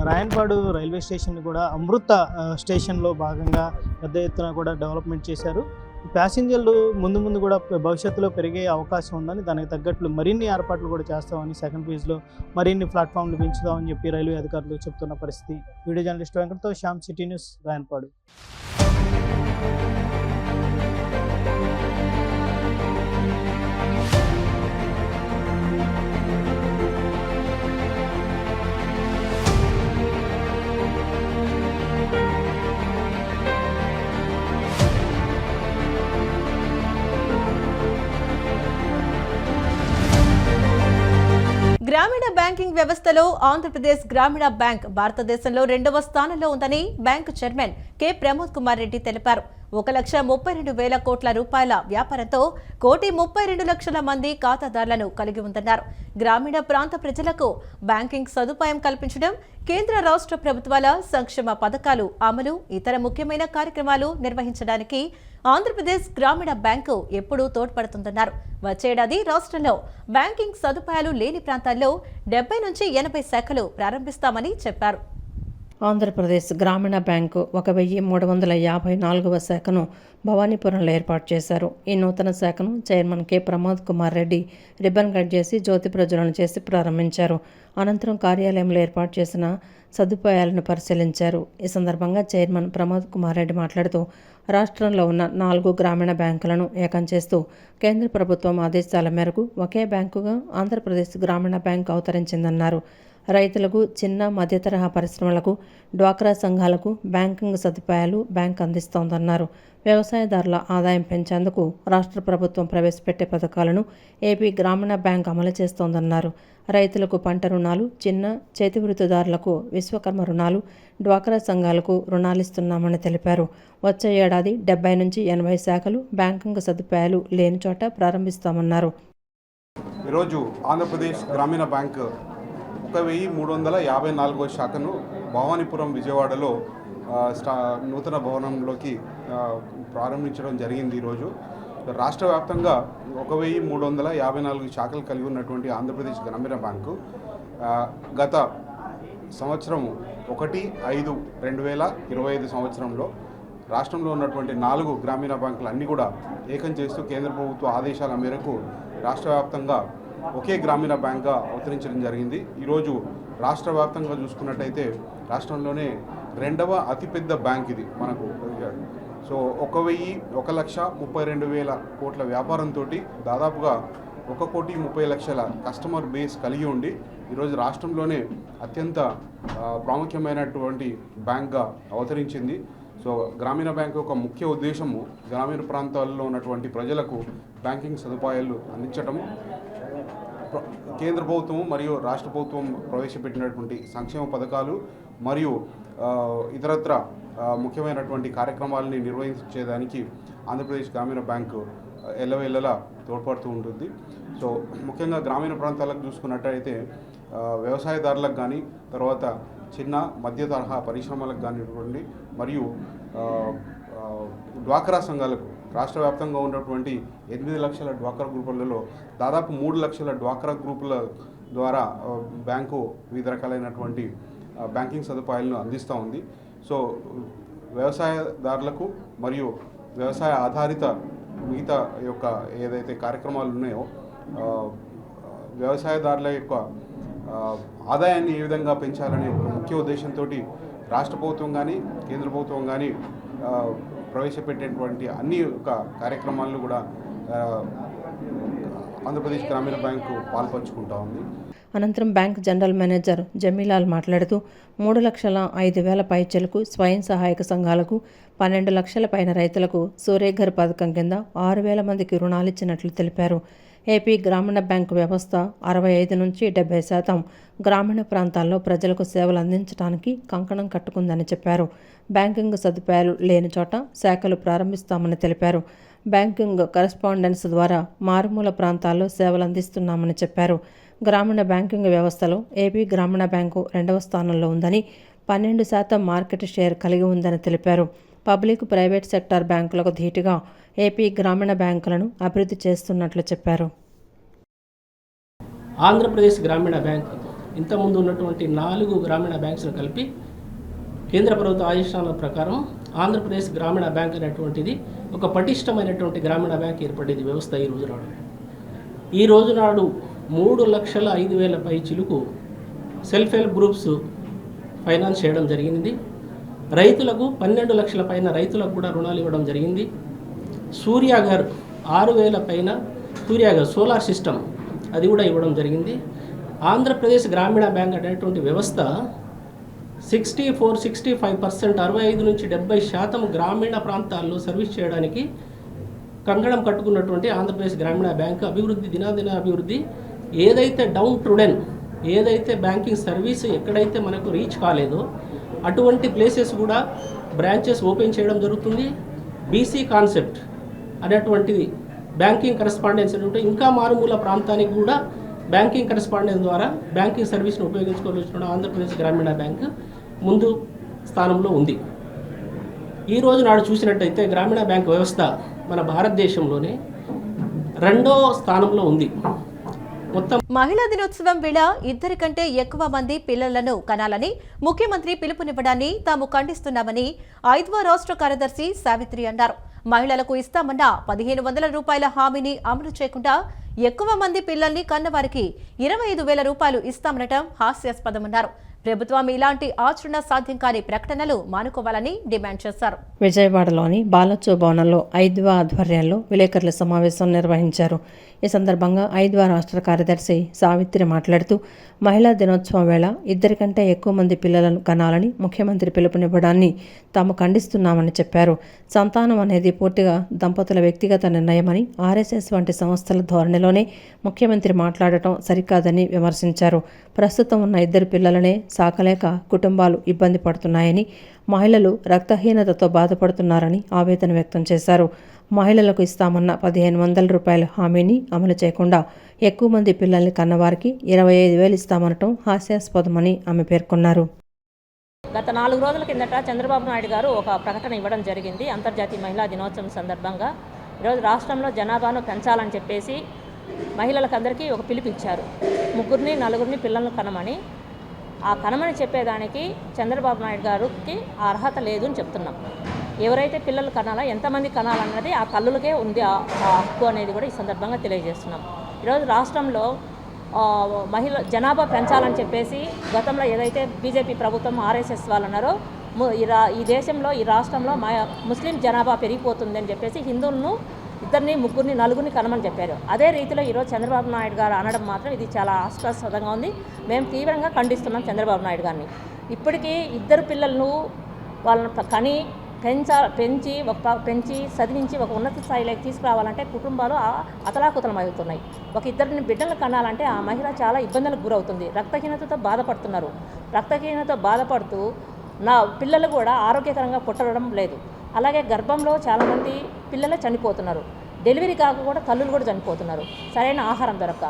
రాయనపాడు రైల్వే స్టేషన్ కూడా అమృత స్టేషన్లో భాగంగా పెద్ద ఎత్తున కూడా డెవలప్మెంట్ చేశారు. ప్యాసింజర్లు ముందు కూడా భవిష్యత్తులో పెరిగే అవకాశం ఉందని, దానికి తగ్గట్లు మరిన్ని ఏర్పాట్లు కూడా చేస్తామని, సెకండ్ ఫేజ్లో మరిన్ని ప్లాట్ఫామ్లు పెంచుదామని చెప్పి రైల్వే అధికారులు చెప్తున్న పరిస్థితి. వీడియో జర్నలిస్ట్ వెంకటతో శ్యామ్, సిటీ న్యూస్, రాయనపాడు. గ్రామీణ బ్యాంకింగ్ వ్యవస్థలో ఆంధ్రప్రదేశ్ గ్రామీణ బ్యాంక్ భారతదేశంలో 2వ స్థానంలో ఉందని bank chairman K Pramod Kumar Reddy తెలిపారు. 1,32,000 కోట్ల రూపాయల వ్యాపారంతో 1,32,00,000 మంది ఖాతాదారులను కలిగి ఉందన్నారు. గ్రామీణ ప్రాంత ప్రజలకు బ్యాంకింగ్ సదుపాయం కల్పించడం, కేంద్ర రాష్ట్ర ప్రభుత్వాల సంక్షేమ పథకాలు అమలు, ఇతర ముఖ్యమైన కార్యక్రమాలు నిర్వహించడానికి ఆంధ్రప్రదేశ్ గ్రామీణ బ్యాంకు ఎప్పుడూ తోడ్పడుతుందన్నారు. వచ్చేడాది రాష్ట్రంలో బ్యాంకింగ్ సదుపాయాలు లేని ప్రాంతాల్లో 70 నుంచి 80 శాఖలు ప్రారంభిస్తామని చెప్పారు. ఆంధ్రప్రదేశ్ గ్రామీణ బ్యాంకు 1,354వ శాఖను భవానీపురంలో ఏర్పాటు చేశారు. ఈ నూతన శాఖను chairman K Pramod Kumar Reddy ribbon cut చేసి జ్యోతి ప్రజ్వలన చేసి ప్రారంభించారు. అనంతరం కార్యాలయంలో ఏర్పాటు చేసిన సదుపాయాలను పరిశీలించారు. ఈ సందర్భంగా చైర్మన్ ప్రమోద్ కుమార్ రెడ్డి మాట్లాడుతూ రాష్ట్రంలో ఉన్న 4 గ్రామీణ బ్యాంకులను ఏకం చేస్తూ కేంద్ర ప్రభుత్వం ఆదేశాల మేరకు ఒకే బ్యాంకుగా ఆంధ్రప్రదేశ్ గ్రామీణ బ్యాంకు అవతరించిందన్నారు. రైతులకు, చిన్న మధ్యతరహా పరిశ్రమలకు, డ్వాక్రా సంఘాలకు బ్యాంకింగ్ సదుపాయాలు బ్యాంక్ అందిస్తోందన్నారు. వ్యవసాయదారుల ఆదాయం పెంచేందుకు రాష్ట్ర ప్రభుత్వం ప్రవేశపెట్టే పథకాలను ఏపీ గ్రామీణ బ్యాంక్ అమలు చేస్తోందన్నారు. రైతులకు పంట రుణాలు, చిన్న చేతి వృత్తిదారులకు విశ్వకర్మ రుణాలు, డ్వాక్రా సంఘాలకు రుణాలిస్తున్నామని తెలిపారు. వచ్చే ఏడాది 70 నుంచి 80 శాఖలు బ్యాంకింగ్ సదుపాయాలు లేని చోట ప్రారంభిస్తామన్నారు. ఈరోజు ఆంధ్రప్రదేశ్ గ్రామీణ బ్యాంక్ 1,354వ శాఖను భవానీపురం విజయవాడలో నూతన భవనంలోకి ప్రారంభించడం జరిగింది. ఈరోజు రాష్ట్ర వ్యాప్తంగా 1,354 శాఖలు కలిగి ఉన్నటువంటి ఆంధ్రప్రదేశ్ గ్రామీణ బ్యాంకు గత సంవత్సరం 1/5/2025 సంవత్సరంలో రాష్ట్రంలో ఉన్నటువంటి 4 గ్రామీణ బ్యాంకులు అన్నీ కూడా ఏకం చేస్తూ కేంద్ర ప్రభుత్వ ఆదేశాల మేరకు రాష్ట్ర వ్యాప్తంగా ఒకే గ్రామీణ బ్యాంక్గా అవతరించడం జరిగింది. ఈరోజు రాష్ట్ర వ్యాప్తంగా చూసుకున్నట్టయితే రాష్ట్రంలోనే 2వ అతిపెద్ద బ్యాంక్ ఇది మనకు. సో 1,32,000 కోట్ల వ్యాపారంతో దాదాపుగా 1,30,00,000 కస్టమర్ బేస్ కలిగి ఉండి ఈరోజు రాష్ట్రంలోనే అత్యంత ప్రాముఖ్యమైనటువంటి బ్యాంక్గా అవతరించింది. సో గ్రామీణ బ్యాంక్ యొక్క ముఖ్య ఉద్దేశము గ్రామీణ ప్రాంతాల్లో ఉన్నటువంటి ప్రజలకు బ్యాంకింగ్ సదుపాయాలు అందించటము, కేంద్ర ప్రభుత్వం మరియు రాష్ట్ర ప్రభుత్వం ప్రవేశపెట్టినటువంటి సంక్షేమ పథకాలు మరియు ఇతరత్ర ముఖ్యమైనటువంటి కార్యక్రమాలని నిర్వహించేదానికి ఆంధ్రప్రదేశ్ గ్రామీణ బ్యాంకు ఎల్లవేళలా తోడ్పడుతూ ఉంటుంది. సో ముఖ్యంగా గ్రామీణ ప్రాంతాలకు చూసుకున్నట్టయితే వ్యవసాయదారులకు కానీ, తర్వాత చిన్న మధ్య తరహా పరిశ్రమలకు కానివ్వండి, మరియు డ్వాక్రా సంఘాలకు రాష్ట్ర వ్యాప్తంగా ఉన్నటువంటి 8 లక్షల డ్వాక్రా గ్రూపులలో దాదాపు 3 లక్షల డ్వాక్రా గ్రూపుల ద్వారా బ్యాంకు వివిధ రకాలైనటువంటి బ్యాంకింగ్ సదుపాయాలను అందిస్తూ ఉంది. సో వ్యవసాయదారులకు మరియు వ్యవసాయ ఆధారిత మిగతా యొక్క ఏదైతే కార్యక్రమాలు ఉన్నాయో వ్యవసాయదారుల యొక్క ఆదాయాన్ని ఏ విధంగా పెంచాలనే ఒక ముఖ్య ఉద్దేశంతో రాష్ట్ర ప్రభుత్వం కానీ కేంద్ర ప్రభుత్వం కానీ ప్రవేశపెట్టేటువంటి అన్ని యొక్క కార్యక్రమాలను కూడా ఆంధ్రప్రదేశ్ గ్రామీణ బ్యాంకు పాల్పంచుకుంటా ఉంది. అనంతరం బ్యాంక్ జనరల్ మేనేజర్ జమీలాల్ మాట్లాడుతూ 3,05,000 పైచలకు స్వయం సహాయక సంఘాలకు, 12 లక్షల పైన రైతులకు సూర్యఘర్ పథకం కింద 6,000 మందికి రుణాలిచ్చినట్లు తెలిపారు. ఏపీ గ్రామీణ బ్యాంకు వ్యవస్థ 65 నుంచి 70% గ్రామీణ ప్రాంతాల్లో ప్రజలకు సేవలు అందించడానికి కంకణం కట్టుకుందని చెప్పారు. బ్యాంకింగ్ సదుపాయాలు లేని చోట శాఖలు ప్రారంభిస్తామని తెలిపారు. బ్యాంకింగ్ కరెస్పాండెన్స్ ద్వారా మారుమూల ప్రాంతాల్లో సేవలు అందిస్తున్నామని చెప్పారు. గ్రామీణ బ్యాంకింగ్ వ్యవస్థలో ఏపీ గ్రామీణ బ్యాంకు 2వ స్థానంలో ఉందని, 12% మార్కెట్ షేర్ కలిగి ఉందని తెలిపారు. పబ్లిక్ ప్రైవేట్ సెక్టార్ బ్యాంకులకు ధీటుగా ఏపీ గ్రామీణ బ్యాంకులను అభివృద్ధి చేస్తున్నట్లు చెప్పారు. ఆంధ్రప్రదేశ్ గ్రామీణ బ్యాంక్ ఇంతకుముందు ఉన్నటువంటి 4 గ్రామీణ బ్యాంక్స్ను కలిపి కేంద్ర ప్రభుత్వ ఆదేశాల ప్రకారం ఆంధ్రప్రదేశ్ గ్రామీణ బ్యాంక్ అనేటువంటిది ఒక పటిష్టమైనటువంటి గ్రామీణ బ్యాంక్ ఏర్పడేది వ్యవస్థ ఈ రోజు నాడు 3,05,000 పై చిలుకు సెల్ఫ్ హెల్ప్ గ్రూప్స్ ఫైనాన్స్ చేయడం జరిగింది. రైతులకు 12 లక్షల పైన రైతులకు కూడా రుణాలు ఇవ్వడం జరిగింది. సూర్యఘర్ 6,000 పైన సూర్యఘర్ సోలార్ సిస్టమ్ అది కూడా ఇవ్వడం జరిగింది. ఆంధ్రప్రదేశ్ గ్రామీణ బ్యాంక్ అనేటువంటి వ్యవస్థ 65% 65 నుంచి 70% గ్రామీణ ప్రాంతాల్లో సర్వీస్ చేయడానికి కంకణం కట్టుకున్నటువంటి ఆంధ్రప్రదేశ్ గ్రామీణ బ్యాంక్ అభివృద్ధి దినాదిన అభివృద్ధి ఏదైతే డౌన్ టుడెన్ ఏదైతే బ్యాంకింగ్ సర్వీస్ ఎక్కడైతే మనకు రీచ్ కాలేదో అటువంటి ప్లేసెస్ కూడా బ్రాంచెస్ ఓపెన్ చేయడం జరుగుతుంది. బీసీ కాన్సెప్ట్ అనేటువంటిది బ్యాంకింగ్ కరెస్పాండెన్స్ అంటే ఇంకా మారుమూల ప్రాంతానికి కూడా బ్యాంకింగ్ కరెస్పాండెన్స్ ద్వారా బ్యాంకింగ్ సర్వీస్ను ఉపయోగించుకోవాల్సిన ఆంధ్రప్రదేశ్ గ్రామీణ బ్యాంక్ ముందు స్థానంలో ఉంది. ఈ రోజు నాడు చూసినట్టయితే గ్రామీణ బ్యాంక్ వ్యవస్థ మన భారతదేశంలోనే 2వ స్థానంలో ఉంది. మహిళా దినోత్సవం వేళ 2 కంటే ఎక్కువ మంది పిల్లలను కనాలని ముఖ్యమంత్రి పిలుపునివ్వడాన్ని తాము ఖండిస్తున్నామని 5వ రాష్ట్ర కార్యదర్శి సావిత్రి అన్నారు. మహిళలకు ఇస్తామన్న 1,500 రూపాయల హామీని అమలు చేయకుండా ఎక్కువ మంది పిల్లల్ని కన్నవారికి 25,000 రూపాయలు ఇస్తామనటం హాస్యాస్పదమన్నారు. ప్రభుత్వం ఇలాంటి ఆచరణ సాధ్యం కాని ప్రకటనలు మానుకోవాలని డిమాండ్ చేశారు. విజయవాడలోని బాలచో భవనంలో 5వ ఆధ్వర్యంలో విలేకరుల సమావేశం నిర్వహించారు. ఈ సందర్భంగా 5వ రాష్ట్ర కార్యదర్శి సావిత్రి మాట్లాడుతూ మహిళా దినోత్సవం వేళ 2 కంటే ఎక్కువ మంది పిల్లలను కనాలని ముఖ్యమంత్రి పిలుపునివ్వడాన్ని తాము ఖండిస్తున్నామని చెప్పారు. సంతానం అనేది పూర్తిగా దంపతుల వ్యక్తిగత నిర్ణయమని, ఆర్ఎస్ఎస్ వంటి సంస్థల ధోరణిలోనే ముఖ్యమంత్రి మాట్లాడటం సరికాదని విమర్శించారు. ప్రస్తుతం ఉన్న 2 పిల్లలనే సాకలేక కుటుంబాలు ఇబ్బంది పడుతున్నాయని, మహిళలు రక్తహీనతతో బాధపడుతున్నారని ఆవేదన వ్యక్తం చేశారు. మహిళలకు ఇస్తామన్న 1,500 రూపాయల హామీని అమలు చేయకుండా ఎక్కువ మంది పిల్లల్ని కన్నవారికి 25,000 ఇస్తామనటం హాస్యాస్పదమని ఆమె పేర్కొన్నారు. గత 4 రోజుల కిందట చంద్రబాబు నాయుడు గారు ఒక ప్రకటన ఇవ్వడం జరిగింది. అంతర్జాతీయ మహిళా దినోత్సవం సందర్భంగా ఈరోజు రాష్ట్రంలో జనాభాను పెంచాలని చెప్పేసి మహిళలకందరికీ ఒక పిలుపిచ్చారు. 3, 4 పిల్లలను కనమని. ఆ కనమని చెప్పేదానికి చంద్రబాబు నాయుడు గారికి ఆ అర్హత లేదు అని చెప్తున్నాం. ఎవరైతే పిల్లలు కనాలా, ఎంతమంది కనాలన్నది ఆ తల్లులకే ఉంది ఆ హక్కు అనేది కూడా ఈ సందర్భంగా తెలియజేస్తున్నాం. ఈరోజు రాష్ట్రంలో జనాభా పెంచాలని చెప్పేసి గతంలో ఏదైతే బీజేపీ ప్రభుత్వం ఆర్ఎస్ఎస్ వాళ్ళు ఉన్నారో ఈ దేశంలో ఈ రాష్ట్రంలో ముస్లిం జనాభా పెరిగిపోతుందని చెప్పేసి హిందువులను 2, 3, 4 కనమని చెప్పారు. అదే రీతిలో ఈరోజు చంద్రబాబు నాయుడు గారు అనడం మాత్రం ఇది చాలా హాస్యాస్పదంగా ఉంది. మేము తీవ్రంగా ఖండిస్తున్నాం చంద్రబాబు నాయుడు గారిని. ఇప్పటికీ 2 పిల్లలను వాళ్ళని పెంచి చదివించి ఒక ఉన్నత స్థాయిలోకి తీసుకురావాలంటే కుటుంబాలు అతలాకుతలం అవుతున్నాయి. ఒక 2 బిడ్డలను కనాలంటే ఆ మహిళ చాలా ఇబ్బందులకు గురవుతుంది. రక్తహీనతతో బాధపడుతూ నా పిల్లలు కూడా ఆరోగ్యకరంగా పుట్టడం లేదు. అలాగే గర్భంలో చాలామంది పిల్లలు చనిపోతున్నారు. డెలివరీ కాక కూడా తల్లులు కూడా చనిపోతున్నారు సరైన ఆహారం దొరక్క.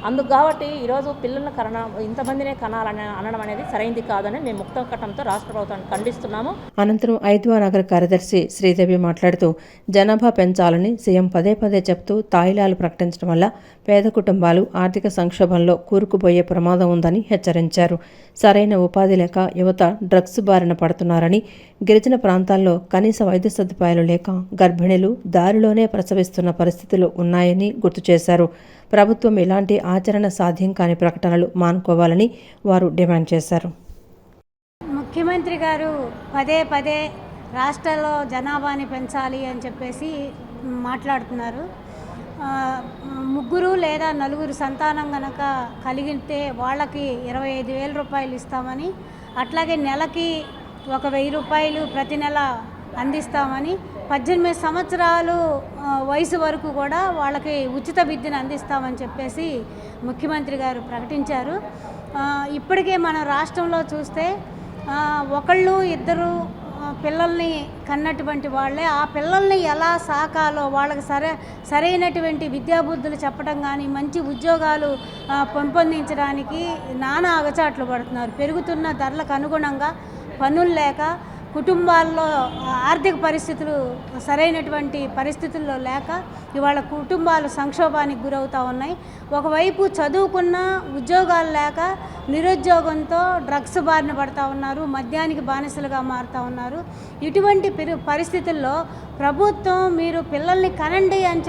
అందుకు కాబట్టి ఈరోజు పిల్లలను ఇంతమందినే కనాలని అనడం అనేది సరైనది కాదని మేము ముక్తకంఠంతో రాష్ట్ర ప్రభుత్వాన్ని ఖండిస్తున్నాము. అనంతరం 5వ నగర కార్యదర్శి శ్రీదేవి మాట్లాడుతూ జనాభా పెంచాలని సీఎం పదే చెప్తూ తాయిలాలు ప్రకటించడం వల్ల పేద కుటుంబాలు ఆర్థిక సంక్షోభంలో కూరుకుపోయే ప్రమాదం ఉందని హెచ్చరించారు. సరైన ఉపాధి లేక యువత డ్రగ్స్ బారిన పడుతున్నారని, గిరిజన ప్రాంతాల్లో కనీస వైద్య సదుపాయాలు లేక గర్భిణీలు దారిలోనే ప్రసవిస్తున్న పరిస్థితులు ఉన్నాయని గుర్తు చేశారు. ప్రభుత్వం ఇలాంటి ఆచరణ సాధ్యం కాని ప్రకటనలు మానుకోవాలని వారు డిమాండ్ చేశారు. ముఖ్యమంత్రి గారు పదే రాష్ట్రంలో జనాభాని పెంచాలి అని చెప్పేసి మాట్లాడుతున్నారు. 3 లేదా 4 సంతానం కనుక కలిగితే వాళ్ళకి 25,000 రూపాయలు ఇస్తామని, అట్లాగే నెలకి 1,000 రూపాయలు ప్రతి నెల అందిస్తామని, 18 సంవత్సరాలు వయసు వరకు కూడా వాళ్ళకి ఉచిత విద్యను అందిస్తామని చెప్పేసి ముఖ్యమంత్రి గారు ప్రకటించారు. ఇప్పటికే మన రాష్ట్రంలో చూస్తే 1, 2 పిల్లల్ని కన్నటువంటి వాళ్ళే ఆ పిల్లల్ని ఎలా సాకాలో వాళ్ళకి సరైనటువంటి విద్యాబుద్ధులు చెప్పడం కానీ, మంచి ఉద్యోగాలు పెంపొందించడానికి నానా అగచాట్లు పడుతున్నారు. పెరుగుతున్న ధరలకు అనుగుణంగా పనులు లేక, కుటుంబాల్లో ఆర్థిక పరిస్థితులు సరైనటువంటి పరిస్థితుల్లో లేక ఇవాళ కుటుంబాలు సంక్షోభానికి గురవుతూ ఉన్నాయి. ఒకవైపు చదువుకున్న ఉద్యోగాలు లేక నిరుద్యోగంతో డ్రగ్స్ బారిన పడుతూ ఉన్నారు, మద్యానికి బానిసలుగా మారుతూ ఉన్నారు. ఇటువంటి పరిస్థితుల్లో ప్రభుత్వం మీరు పిల్లల్ని కనండి అని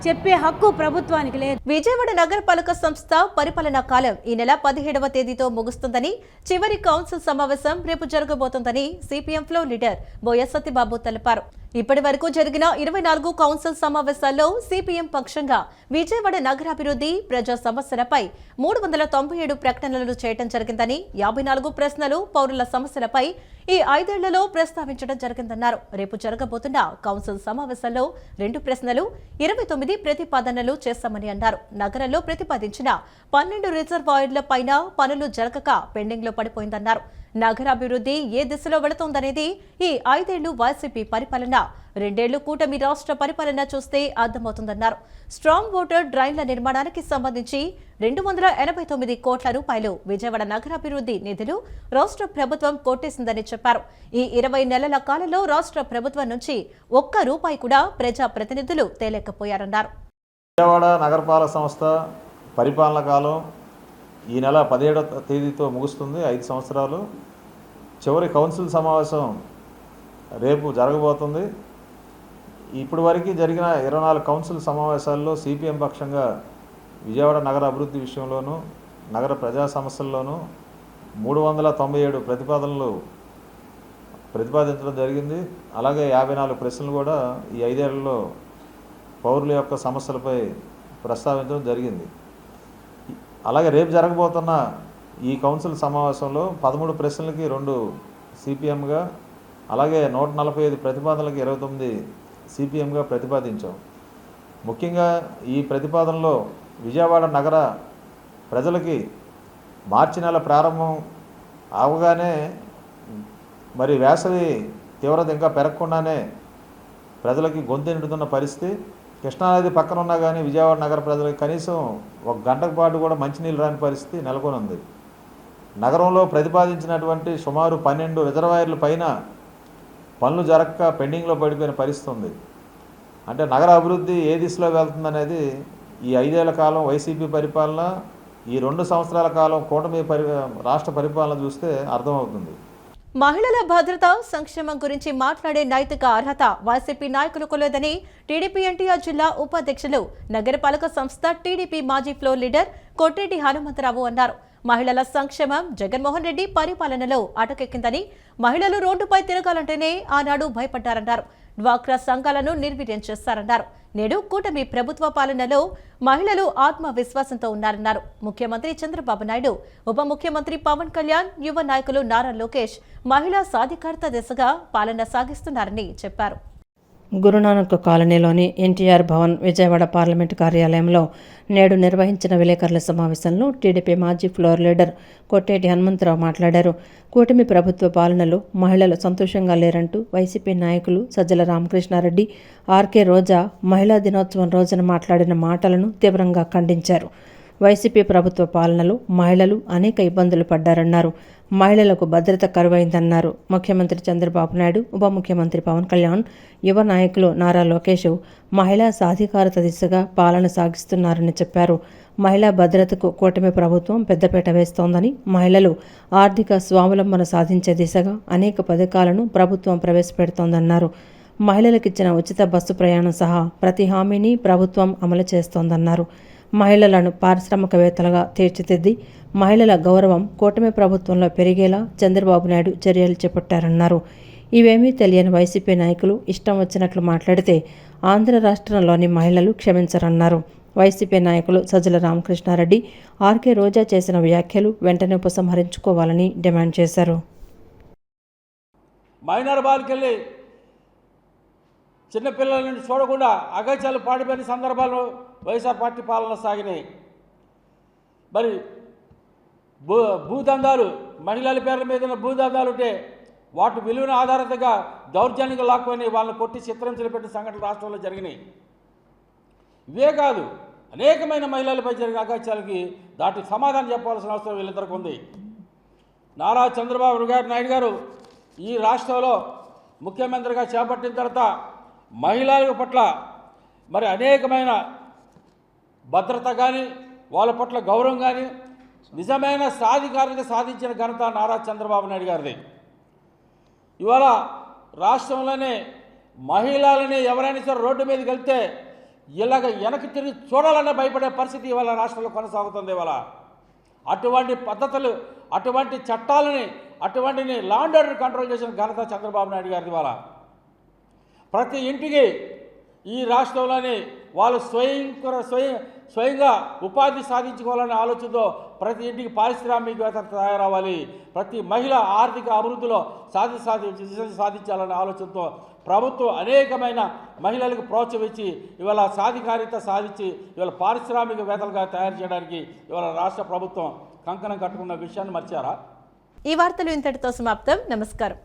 చెప్పే హక్కు ప్రభుత్వానికి లేదు. విజయవాడ నగరపాలక సంస్థ పరిపాలనా కాలం ఈ నెల 17వ తేదీతో ముగుస్తుందని, చివరి కౌన్సిల్ సమావేశం రేపు జరగబోతోందని సిపిఎం ఫ్లోర్ లీడర్ బోయ సత్యబాబు తెలిపారు. ఇప్పటి వరకు జరిగిన 24 కౌన్సిల్ సమావేశాల్లో సిపిఎం పక్షంగా విజయవాడ నగరాభివృద్ధి, ప్రజా సమస్యలపై 397 ప్రకటనలు చేయడం జరిగిందని, 54 ప్రశ్నలు పౌరుల సమస్యలపై ఈ 5 ఏళ్లలో ప్రస్తావించడం జరిగిందన్నారు. రేపు జరగబోతున్న కౌన్సిల్ సమావేశంలో 2 ప్రశ్నలు, 29 ప్రతిపాదనలు చేస్తామని అన్నారు. నగరంలో ప్రతిపాదించిన 12 రిజర్వాయర్ల పైన పనులు జరగక పెండింగ్ లో పడిపోయిందన్నారు. నగరాభివృద్ధి ఏ దిశలో వెళుతోందనేది ఈ 5 ఏళ్లు వైసీపీ పరిపాలన, 2 ఏళ్లు కూటమి రాష్ట్ర పరిపాలన చూస్తే అర్థమవుతుందన్నారు. స్ట్రాంగ్ వాటర్ డ్రైన్ల నిర్మాణానికి సంబంధించి 289 కోట్ల రూపాయలు విజయవాడ నగరాభివృద్ధి నిధులు రాష్ట్ర ప్రభుత్వం కొట్టేసిందని చెప్పారు. ఈ 20 నెలల కాలంలో రాష్ట్ర ప్రభుత్వం నుంచి ₹1 కూడా ప్రజా ప్రతినిధులు తేలేకపోయారన్నారు. విజయవాడ నగరపాలక సంస్థ పరిపాలన కాలం ఈ నెల 17వ తేదీతో ముగుస్తుంది. 5 సంవత్సరాలు. చివరి కౌన్సిల్ సమావేశం రేపు జరగబోతుంది. ఇప్పటి వరకు జరిగిన 24 కౌన్సిల్ సమావేశాల్లో సిపిఎం పక్షంగా విజయవాడ నగర అభివృద్ధి విషయంలోనూ, నగర ప్రజా సమస్యల్లోనూ 397 ప్రతిపాదనలు ప్రతిపాదించడం జరిగింది. అలాగే 54 ప్రశ్నలు కూడా ఈ 5 ఏళ్లలో పౌరుల యొక్క సమస్యలపై ప్రస్తావించడం జరిగింది. అలాగే రేపు జరగబోతున్న ఈ కౌన్సిల్ సమావేశంలో 13 ప్రశ్నలకి 2 సిపిఎంగా, అలాగే 145 ప్రతిపాదనలకి 29 సిపిఎంగా ప్రతిపాదించాం. ముఖ్యంగా ఈ ప్రతిపాదనలో విజయవాడ నగర ప్రజలకి మార్చి నెల ప్రారంభం అవగానే మరి వేసవి తీవ్రత ఇంకా పెరగకుండానే ప్రజలకి గొంతు నిండుతున్న పరిస్థితి. కృష్ణానది పక్కన ఉన్నా కానీ విజయవాడ నగర ప్రజలకు కనీసం 1 గంటకు పాటు కూడా మంచినీళ్ళు రాని పరిస్థితి నెలకొని ఉంది. నగరంలో ప్రతిపాదించినటువంటి సుమారు 12 రిజర్వాయర్ల పైన పనులు జరగక పెండింగ్లో పడిపోయిన పరిస్థితి ఉంది. అంటే నగర అభివృద్ధి ఏ దిశలో వెళ్తుందనేది ఈ 5 ఏళ్ల కాలం వైసీపీ పరిపాలన, ఈ 2 సంవత్సరాల కాలం కూటమి రాష్ట్ర పరిపాలన చూస్తే అర్థమవుతుంది. మహిళల భద్రత సంక్షేమం గురించి మాట్లాడే నైతిక అర్హత వైసీపీ నాయకులకు లేదని టీడీపీ ఎన్టీఆర్ జిల్లా ఉపాధ్యక్షులు నగరపాలక సంస్థ టీడీపీ మాజీ ఫ్లోర్ లీడర్ కొట్టేటి హనుమంతరావు అన్నారు. మహిళల సంక్షేమం జగన్మోహన్ రెడ్డి పరిపాలనలో అటకెక్కిందని, మహిళలు రోడ్డుపై తిరగాలంటేనే ఆనాడు భయపడ్డారన్నారు. డ్వాక్రా సంఘాలను నిర్వీర్యం చేస్తారన్నారు. నేడు కూటమి ప్రభుత్వ పాలనలో మహిళలు ఆత్మవిశ్వాసంతో ఉన్నారన్నారు. ముఖ్యమంత్రి చంద్రబాబు నాయుడు, ఉప ముఖ్యమంత్రి పవన్ కళ్యాణ్, యువ నాయకులు నారా లోకేష్ మహిళా సాధికారత దిశగా పాలన సాగిస్తున్నారని చెప్పారు. గురునానక్ కాలనీలోని ఎన్టీఆర్ భవన్ విజయవాడ పార్లమెంటు కార్యాలయంలో నేడు నిర్వహించిన విలేకరుల సమావేశంలో టీడీపీ మాజీ ఫ్లోర్ లీడర్ కొట్టేటి హనుమంతరావు మాట్లాడారు. కూటమి ప్రభుత్వ పాలనలో మహిళలు సంతోషంగా లేరంటూ వైసీపీ నాయకులు సజ్జల రామకృష్ణారెడ్డి, ఆర్కే రోజా మహిళా దినోత్సవం రోజున మాట్లాడిన మాటలను తీవ్రంగా ఖండించారు. వైసీపీ ప్రభుత్వ పాలనలో మహిళలు అనేక ఇబ్బందులు పడ్డారన్నారు. మహిళలకు భద్రత కరువైందన్నారు. ముఖ్యమంత్రి చంద్రబాబు నాయుడు, ఉప ముఖ్యమంత్రి పవన్ కళ్యాణ్, యువ నాయకులు నారా లోకేష్ మహిళా సాధికారత దిశగా పాలన సాగిస్తున్నారని చెప్పారు. మహిళా భద్రతకు కూటమి ప్రభుత్వం పెద్దపీట వేస్తోందని, మహిళలు ఆర్థిక స్వావలంబన సాధించే దిశగా అనేక పథకాలను ప్రభుత్వం ప్రవేశపెడుతోందన్నారు. మహిళలకిచ్చిన ఉచిత బస్సు ప్రయాణం సహా ప్రతి హామీని ప్రభుత్వం అమలు చేస్తోందన్నారు. మహిళలను పారిశ్రామికవేత్తలుగా తీర్చిదిద్ది మహిళల గౌరవం కూటమి ప్రభుత్వంలో పెరిగేలా చంద్రబాబు నాయుడు చర్యలు చేపట్టారన్నారు. ఇవేమీ తెలియని వైసీపీ నాయకులు ఇష్టం వచ్చినట్లు మాట్లాడితే ఆంధ్ర రాష్ట్రంలోని మహిళలు క్షమించరన్నారు. వైసీపీ నాయకులు సజ్జల రామకృష్ణారెడ్డి, ఆర్కే రోజా చేసిన వ్యాఖ్యలు వెంటనే ఉపసంహరించుకోవాలని డిమాండ్ చేశారు. మైనర్ బాలికల్ని చిన్నపిల్లలని చూడకుండా అగత్యాలు పాడిపోయిన సందర్భాలు వైఎస్ఆర్ పార్టీ పాలన సాగినాయి. మరి భూదందాలు, మహిళల పేర్ల మీద భూదందాలు ఉంటే వాటి విలువను ఆధారంగా దౌర్జన్యంగా లాక్కొని వాళ్ళని కొట్టి చిత్రించలు పెట్టిన సంఘటనలు రాష్ట్రంలో జరిగినాయి. ఇవే కాదు, అనేకమైన మహిళలపై జరిగిన అగత్యాలకి దాటి సమాధానం చెప్పాల్సిన అవసరం వీళ్ళిద్దరికి ఉంది. నారా చంద్రబాబు నాయుడు గారు ఈ రాష్ట్రంలో ముఖ్యమంత్రిగా చేపట్టిన తర్వాత మహిళల పట్ల మరి అనేకమైన భద్రత కానీ, వాళ్ళ పట్ల గౌరవం కానీ, నిజమైన సాధికారత సాధించిన ఘనత నారా చంద్రబాబు నాయుడు గారిది. ఇవాళ రాష్ట్రంలోనే మహిళలని ఎవరైనా సరే రోడ్డు మీదకి వెళ్తే ఇలాగ వెనక్కి తిరిగి చూడాలనే భయపడే పరిస్థితి ఇవాళ రాష్ట్రంలో కొనసాగుతుంది. ఇవాళ అటువంటి పద్ధతులు, అటువంటి చట్టాలని, అటువంటిని లా అండ్ ఆర్డర్ కంట్రోల్ చేసిన ఘనత చంద్రబాబు నాయుడు గారిది. ఇవాళ ప్రతి ఇంటికి ఈ రాష్ట్రంలోని వాళ్ళు స్వయంగా ఉపాధి సాధించుకోవాలనే ఆలోచనతో ప్రతి ఇంటికి పారిశ్రామికవేత్తలు తయారవ్వాలి, ప్రతి మహిళ ఆర్థిక అభివృద్ధిలో సాధించాలనే ఆలోచనతో ప్రభుత్వం అనేకమైన మహిళలకు ప్రోత్సహించి ఇవాళ సాధికారిత సాధించి ఇవాళ పారిశ్రామికవేత్తలుగా తయారు చేయడానికి ఇవాళ రాష్ట్ర ప్రభుత్వం కంకణం కట్టుకున్న విషయాన్ని మర్చారా? ఈ వార్తలు ఇంతటితో సమాప్తం. నమస్కారం.